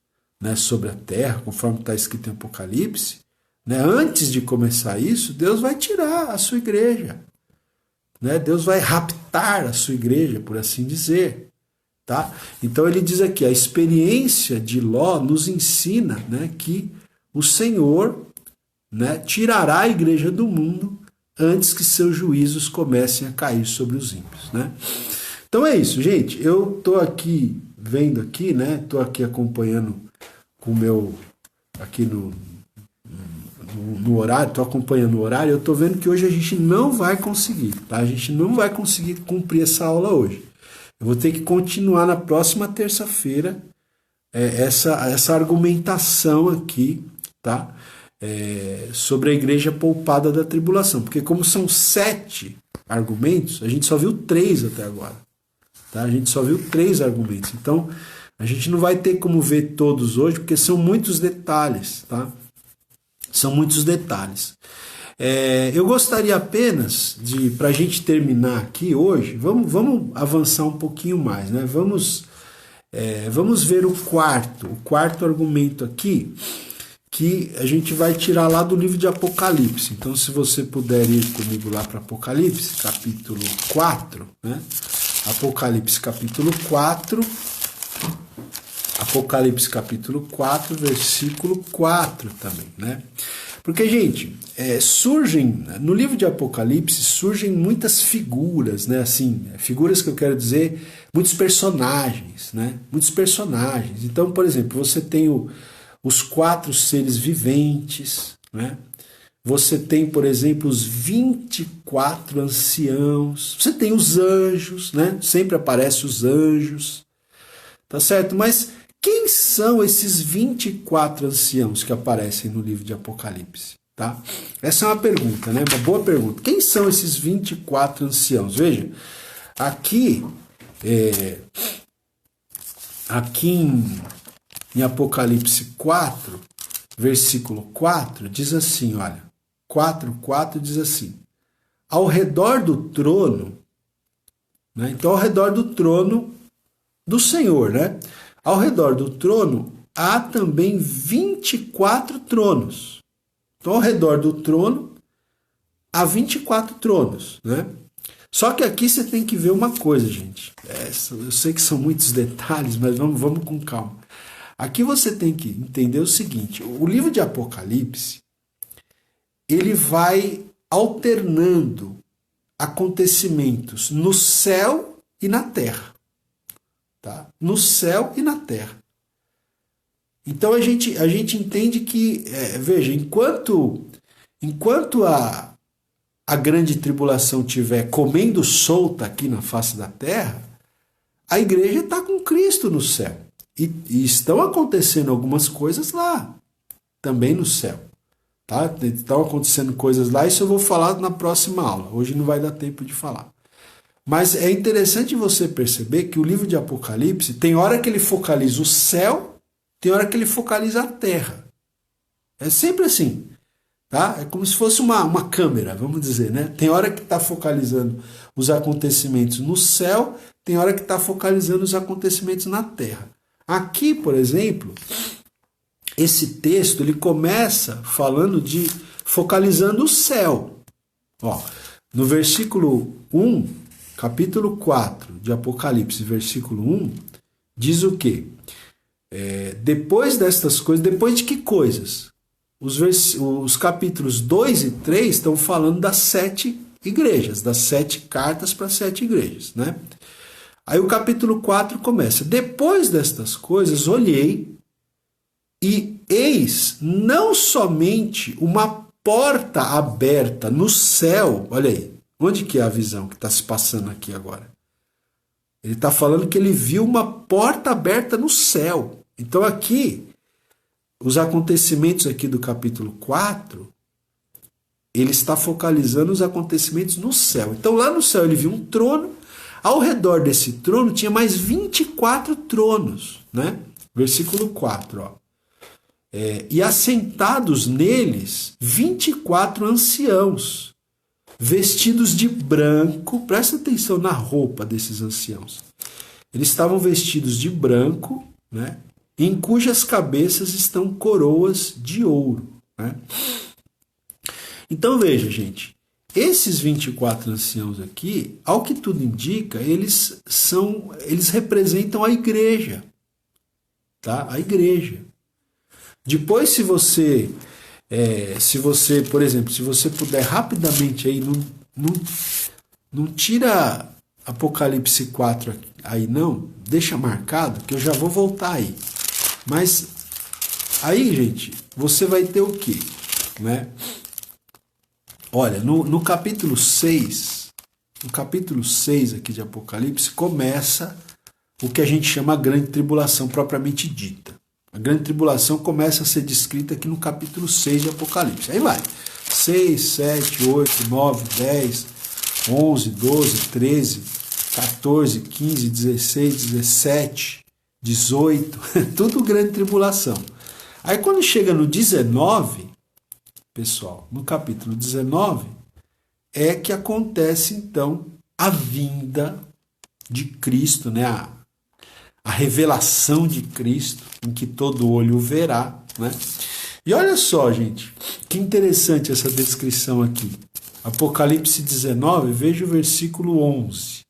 né, sobre a terra, conforme está escrito em Apocalipse, né, antes de começar isso, Deus vai tirar a sua igreja. Né? Deus vai raptar a sua igreja, por assim dizer. Tá? Então ele diz aqui, a experiência de Ló nos ensina, né, que o Senhor, né, tirará a igreja do mundo antes que seus juízos comecem a cair sobre os ímpios. Né? Então é isso, gente. Eu estou aqui vendo aqui, né? Estou aqui acompanhando com o meu aqui no horário, estou acompanhando o horário, eu estou vendo que hoje a gente não vai conseguir, tá? A gente não vai conseguir cumprir essa aula hoje. Eu vou ter que continuar na próxima terça-feira essa argumentação aqui, tá? Sobre a igreja poupada da tribulação, porque como são 7 argumentos, a gente só viu 3 até agora. Tá? A gente só viu 3 argumentos, então a gente não vai ter como ver todos hoje, porque são muitos detalhes, tá? São muitos detalhes. Eu gostaria apenas de, para a gente terminar aqui hoje, vamos avançar um pouquinho mais, né? Vamos ver o quarto argumento aqui, que a gente vai tirar lá do livro de Apocalipse. Então, se você puder ir comigo lá para Apocalipse, capítulo 4, né? Apocalipse, capítulo 4. Apocalipse, capítulo 4, versículo 4 também, né? Porque, gente, no livro de Apocalipse surgem muitas figuras, né? Assim, figuras que eu quero dizer, muitos personagens, né? Muitos personagens. Então, por exemplo, você tem os 4 seres viventes, né? Você tem, por exemplo, os 24 anciãos. Você tem os anjos, né? Sempre aparecem os anjos. Tá certo? Mas quem são esses 24 anciãos que aparecem no livro de Apocalipse? Tá? Essa é uma pergunta, né? Uma boa pergunta. Quem são esses 24 anciãos? Veja, aqui em Apocalipse 4, versículo 4, diz assim, olha, 4 diz assim, ao redor do trono, né? Então ao redor do trono do Senhor, né? Ao redor do trono há também 24 tronos. Então, ao redor do trono há 24 tronos, né? Só que aqui você tem que ver uma coisa, gente. Eu sei que são muitos detalhes, mas vamos com calma. Aqui você tem que entender o seguinte: o livro de Apocalipse, ele vai alternando acontecimentos no céu e na terra. Tá? No céu e na terra. Então a gente entende que, veja, enquanto a grande tribulação estiver comendo solta aqui na face da terra, a igreja está com Cristo no céu. E estão acontecendo algumas coisas lá, também no céu. Tá? Estão acontecendo coisas lá, isso eu vou falar na próxima aula. Hoje não vai dar tempo de falar. Mas é interessante você perceber que o livro de Apocalipse tem hora que ele focaliza o céu, tem hora que ele focaliza a terra. É sempre assim. Tá? É como se fosse uma câmera, vamos dizer. Né? Tem hora que está focalizando os acontecimentos no céu, tem hora que está focalizando os acontecimentos na terra. Aqui, por exemplo, esse texto ele começa focalizando o céu. Ó, no versículo 1, capítulo 4 de Apocalipse, versículo 1, diz o quê? Depois destas coisas, depois de que coisas? Os capítulos 2 e 3 estão falando das 7 igrejas, das 7 cartas para 7 igrejas, né? Aí o capítulo 4 começa, depois destas coisas olhei e eis não somente uma porta aberta no céu, olha aí, onde que é a visão que está se passando aqui agora? Ele está falando que ele viu uma porta aberta no céu. Então aqui, os acontecimentos aqui do capítulo 4, ele está focalizando os acontecimentos no céu. Então lá no céu ele viu um trono, ao redor desse trono tinha mais 24 tronos, né? Versículo 4, ó. E assentados neles 24 anciãos, vestidos de branco. Presta atenção na roupa desses anciãos. Eles estavam vestidos de branco, né? Em cujas cabeças estão coroas de ouro, né? Então veja, gente, esses 24 anciãos aqui, ao que tudo indica, eles representam a igreja, tá? A igreja. Depois, se você, por exemplo, se você puder rapidamente aí, não tira Apocalipse 4 aí não, deixa marcado que eu já vou voltar aí. Mas aí, gente, você vai ter o quê? Né? Olha, no capítulo 6, aqui de Apocalipse, começa o que a gente chama a grande tribulação propriamente dita. A grande tribulação começa a ser descrita aqui no capítulo 6 de Apocalipse. Aí vai, 6, 7, 8, 9, 10, 11, 12, 13, 14, 15, 16, 17, 18, tudo grande tribulação. Aí quando chega no 19, pessoal, no capítulo 19, é que acontece então a vinda de Cristo, né? A revelação de Cristo, em que todo olho o verá, né? E olha só, gente, que interessante essa descrição aqui. Apocalipse 19, veja o versículo 11.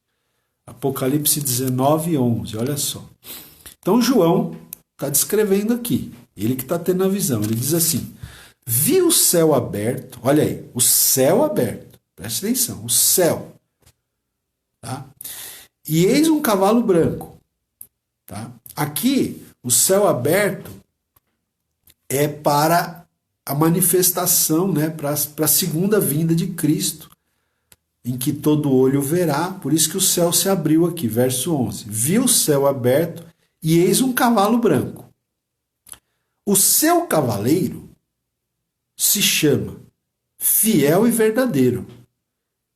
Apocalipse 19, 11, olha só. Então João está descrevendo aqui, ele que está tendo a visão, ele diz assim: vi o céu aberto, olha aí, o céu aberto, presta atenção, o céu, tá? E eis um cavalo branco, tá? Aqui, o céu aberto é para a manifestação, né, para a segunda vinda de Cristo, em que todo olho verá, por isso que o céu se abriu aqui, verso 11. Vi o céu aberto e eis um cavalo branco. O seu cavaleiro se chama Fiel e Verdadeiro,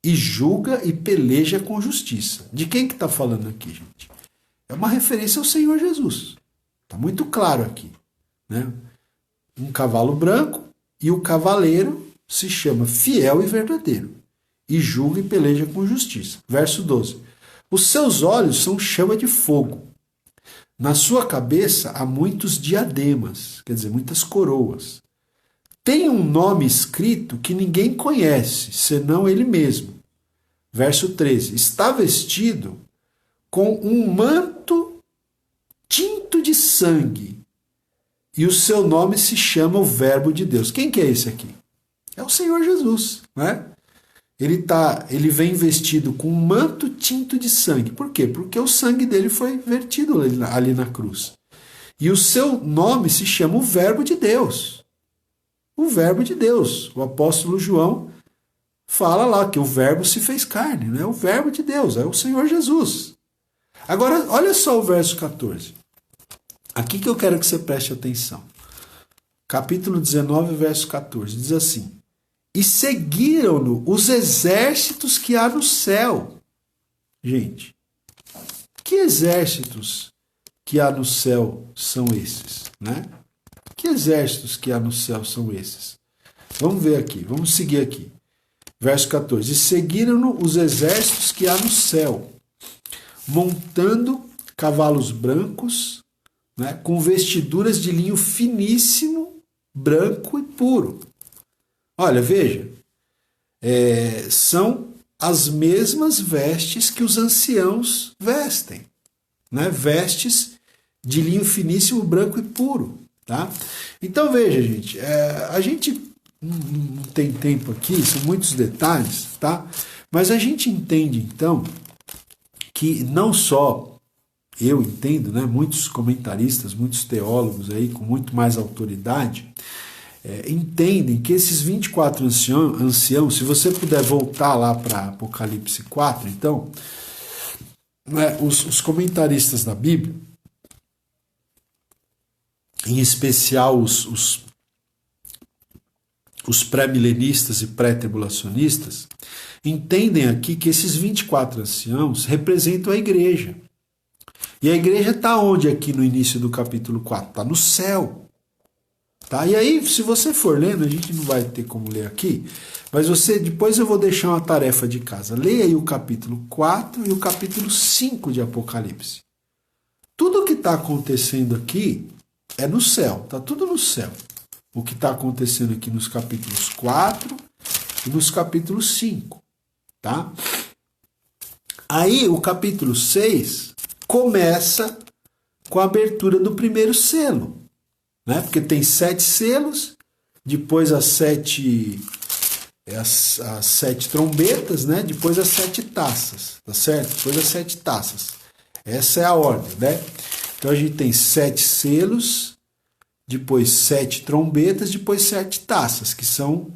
e julga e peleja com justiça. De quem que está falando aqui, gente? É uma referência ao Senhor Jesus. Está muito claro aqui, né? Um cavalo branco e o cavaleiro se chama Fiel e Verdadeiro, e julga e peleja com justiça. Verso 12. Os seus olhos são chama de fogo. Na sua cabeça há muitos diademas, quer dizer, muitas coroas. Tem um nome escrito que ninguém conhece, senão ele mesmo. Verso 13. Está vestido com um manto tinto de sangue, e o seu nome se chama o Verbo de Deus. Quem que é esse aqui? É o Senhor Jesus, né? Ele vem vestido com um manto tinto de sangue. Por quê? Porque o sangue dele foi vertido ali na cruz. E o seu nome se chama o Verbo de Deus. O Verbo de Deus. O apóstolo João fala lá que o Verbo se fez carne, né? O Verbo de Deus, é o Senhor Jesus. Agora, olha só o verso 14. Aqui que eu quero que você preste atenção. Capítulo 19, verso 14. Diz assim: e seguiram-no os exércitos que há no céu. Gente, que exércitos que há no céu são esses, né? Que exércitos que há no céu são esses? Vamos ver aqui, vamos seguir aqui. Verso 14. E seguiram-no os exércitos que há no céu, montando cavalos brancos, né, com vestiduras de linho finíssimo, branco e puro. Olha, veja, são as mesmas vestes que os anciãos vestem, né? Vestes de linho finíssimo, branco e puro, tá? Então veja, gente, a gente não tem tempo aqui, são muitos detalhes, tá? Mas a gente entende então que não só eu entendo, né? Muitos comentaristas, muitos teólogos aí com muito mais autoridade entendem que esses 24 anciãos, se você puder voltar lá para Apocalipse 4, então, né, os comentaristas da Bíblia, em especial os pré-milenistas e pré-tribulacionistas, entendem aqui que esses 24 anciãos representam a igreja. E a igreja está onde aqui no início do capítulo 4? Está no céu. Tá? E aí, se você for lendo, a gente não vai ter como ler aqui, mas depois eu vou deixar uma tarefa de casa. Leia aí o capítulo 4 e o capítulo 5 de Apocalipse. Tudo o que está acontecendo aqui é no céu, está tudo no céu. O que está acontecendo aqui nos capítulos 4 e nos capítulos 5. Tá? Aí o capítulo 6 começa com a abertura do primeiro selo. Né? Porque tem 7 selos, depois as 7 trombetas, né? Depois as 7 taças, tá certo? Depois as 7 taças. Essa é a ordem, né? Então a gente tem 7 selos, depois 7 trombetas, depois 7 taças, que são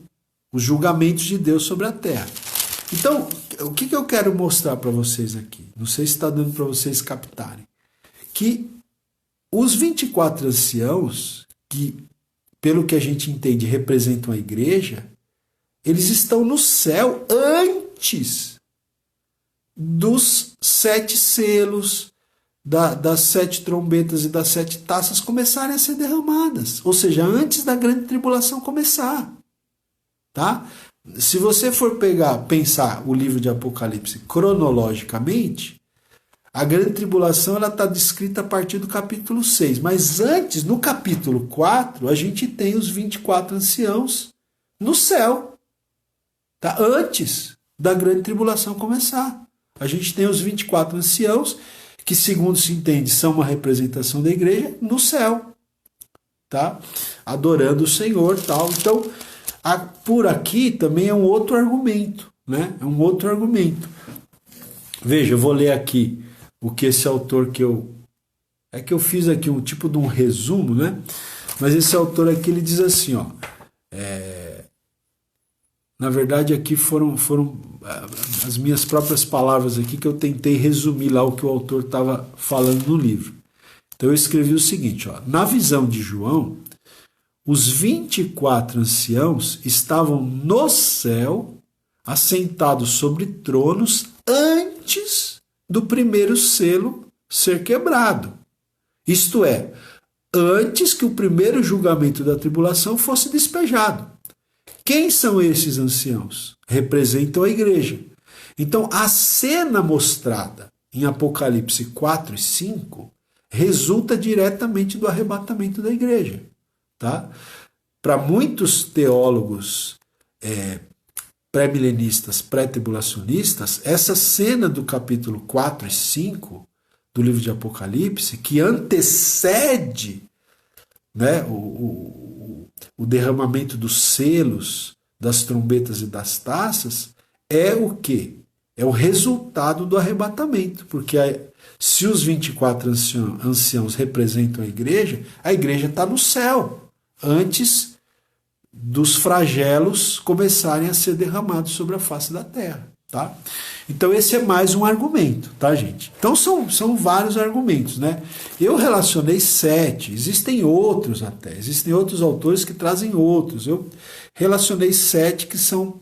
os julgamentos de Deus sobre a terra. Então, o que eu quero mostrar para vocês aqui? Não sei se está dando para vocês captarem. Que os 24 anciãos, que, pelo que a gente entende, representam a igreja, eles estão no céu antes dos 7 selos, das 7 trombetas e das 7 taças começarem a ser derramadas. Ou seja, antes da grande tribulação começar. Tá? Se você for pensar o livro de Apocalipse cronologicamente, a grande tribulação está descrita a partir do capítulo 6. Mas antes, no capítulo 4, a gente tem os 24 anciãos no céu. Tá? Antes da grande tribulação começar. A gente tem os 24 anciãos, que segundo se entende são uma representação da igreja, no céu. Tá? Adorando o Senhor. Tal. Então, por aqui também é um outro argumento. Né? É um outro argumento. Veja, eu vou ler aqui o que esse autor que eu fiz aqui um tipo de um resumo, né? Mas esse autor aqui ele diz assim, ó, na verdade aqui foram as minhas próprias palavras aqui que eu tentei resumir lá o que o autor estava falando no livro. Então eu escrevi o seguinte, ó, na visão de João, os 24 anciãos estavam no céu, assentados sobre tronos antes do primeiro selo ser quebrado. Isto é, antes que o primeiro julgamento da tribulação fosse despejado. Quem são esses anciãos? Representam a igreja. Então, a cena mostrada em Apocalipse 4 e 5 resulta diretamente do arrebatamento da igreja. Tá? Para muitos teólogos pré-milenistas, pré-tribulacionistas, essa cena do capítulo 4 e 5 do livro de Apocalipse, que antecede, né, o derramamento dos selos, das trombetas e das taças, é o quê? É o resultado do arrebatamento, porque se os 24 anciãos representam a igreja está no céu, antes dos flagelos começarem a ser derramados sobre a face da terra. Tá? Então esse é mais um argumento, tá, gente? Então são vários argumentos, né? Eu relacionei 7, existem outros até, existem outros autores que trazem outros. Eu relacionei 7 que são,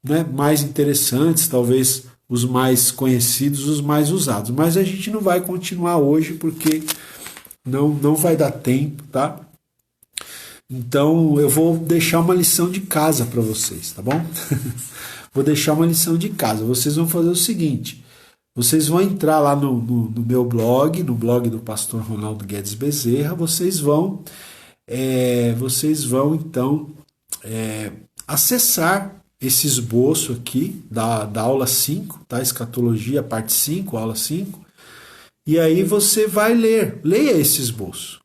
né, mais interessantes, talvez os mais conhecidos, os mais usados. Mas a gente não vai continuar hoje porque não vai dar tempo, tá? Então eu vou deixar uma lição de casa para vocês, tá bom? Vou deixar uma lição de casa. Vocês vão fazer o seguinte: vocês vão entrar lá no meu blog, no blog do pastor Ronaldo Guedes Bezerra, vocês vão então acessar esse esboço aqui da aula 5, tá? Escatologia, parte 5, aula 5, e aí você vai leia esse esboço.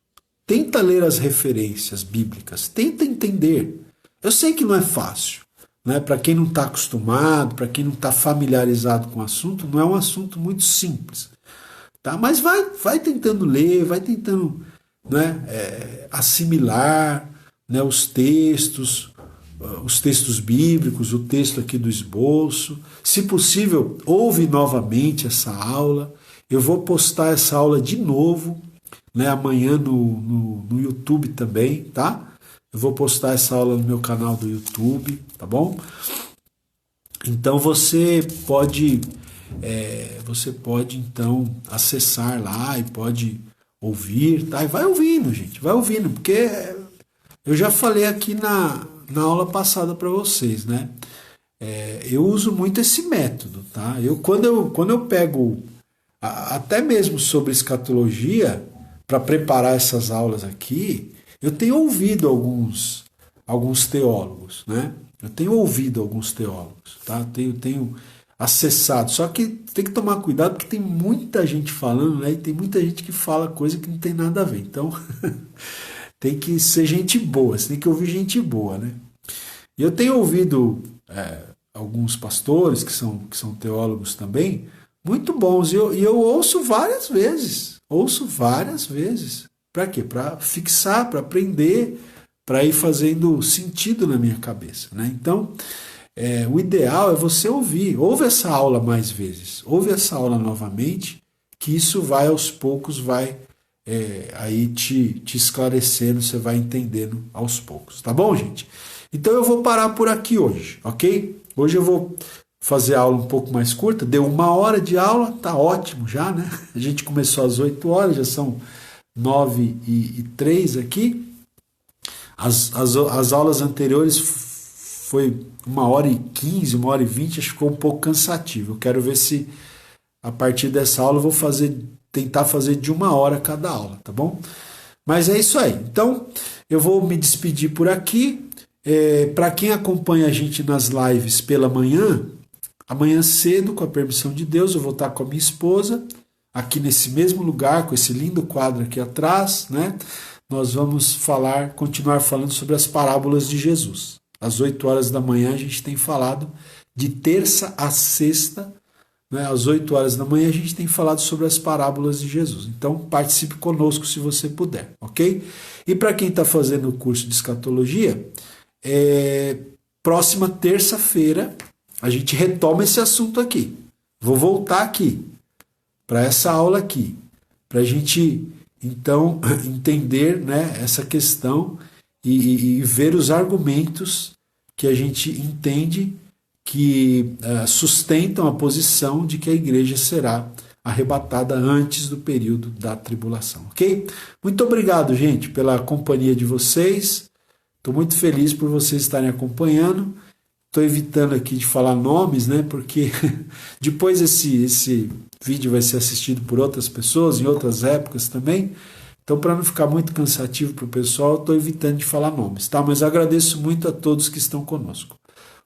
Tenta ler as referências bíblicas, tenta entender. Eu sei que não é fácil, né? Para quem não está acostumado, para quem não está familiarizado com o assunto, não é um assunto muito simples. Tá? Mas vai tentando ler, vai tentando, né, assimilar, né, os textos bíblicos, o texto aqui do esboço. Se possível, ouve novamente essa aula. Eu vou postar essa aula de novo né, amanhã no YouTube também, tá? Eu vou postar essa aula no meu canal do YouTube, tá bom? Então você pode então acessar lá e pode ouvir, tá? E vai ouvindo, gente, vai ouvindo, porque eu já falei aqui na aula passada para vocês, né? Eu uso muito esse método, tá? Quando eu pego até mesmo sobre escatologia para preparar essas aulas aqui, eu tenho ouvido alguns teólogos, né? Eu tenho ouvido alguns teólogos, tá? Tenho acessado. Só que tem que tomar cuidado porque tem muita gente falando, né? E tem muita gente que fala coisa que não tem nada a ver. Então, tem que ser gente boa, você tem que ouvir gente boa, né? E eu tenho ouvido alguns pastores que são teólogos também, muito bons, e eu ouço várias vezes. Para quê? Para fixar, para aprender, para ir fazendo sentido na minha cabeça, né? Então, o ideal é você ouve essa aula mais vezes, ouve essa aula novamente, que isso vai aos poucos, vai aí te esclarecendo, você vai entendendo aos poucos, tá bom, gente? Então eu vou parar por aqui hoje, ok? Hoje eu vou fazer a aula um pouco mais curta, deu 1 hora de aula, tá ótimo já, né? A gente começou às 8 horas, já são 9h03 aqui. As aulas anteriores foi 1h15, 1h20, acho que ficou um pouco cansativo. Eu quero ver se a partir dessa aula eu vou tentar fazer de 1 hora cada aula, tá bom? Mas é isso aí. Então, eu vou me despedir por aqui. Para quem acompanha a gente nas lives pela manhã, amanhã cedo, com a permissão de Deus, eu vou estar com a minha esposa, aqui nesse mesmo lugar, com esse lindo quadro aqui atrás, né? Nós vamos continuar falando sobre as parábolas de Jesus. Às 8 horas da manhã a gente tem falado, de terça a sexta, né? Às 8 horas da manhã a gente tem falado sobre as parábolas de Jesus. Então participe conosco se você puder, ok? E para quem está fazendo o curso de escatologia, próxima terça-feira a gente retoma esse assunto aqui. Vou voltar aqui para essa aula aqui, para a gente então entender, né, essa questão e ver os argumentos que a gente entende que sustentam a posição de que a igreja será arrebatada antes do período da tribulação, ok? Muito obrigado, gente, pela companhia de vocês. Estou muito feliz por vocês estarem acompanhando. Estou evitando aqui de falar nomes, né? Porque depois esse vídeo vai ser assistido por outras pessoas em outras épocas também. Então, para não ficar muito cansativo para o pessoal, estou evitando de falar nomes, tá? Mas agradeço muito a todos que estão conosco.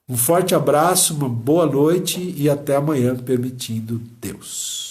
Um forte abraço, uma boa noite e até amanhã, permitindo Deus.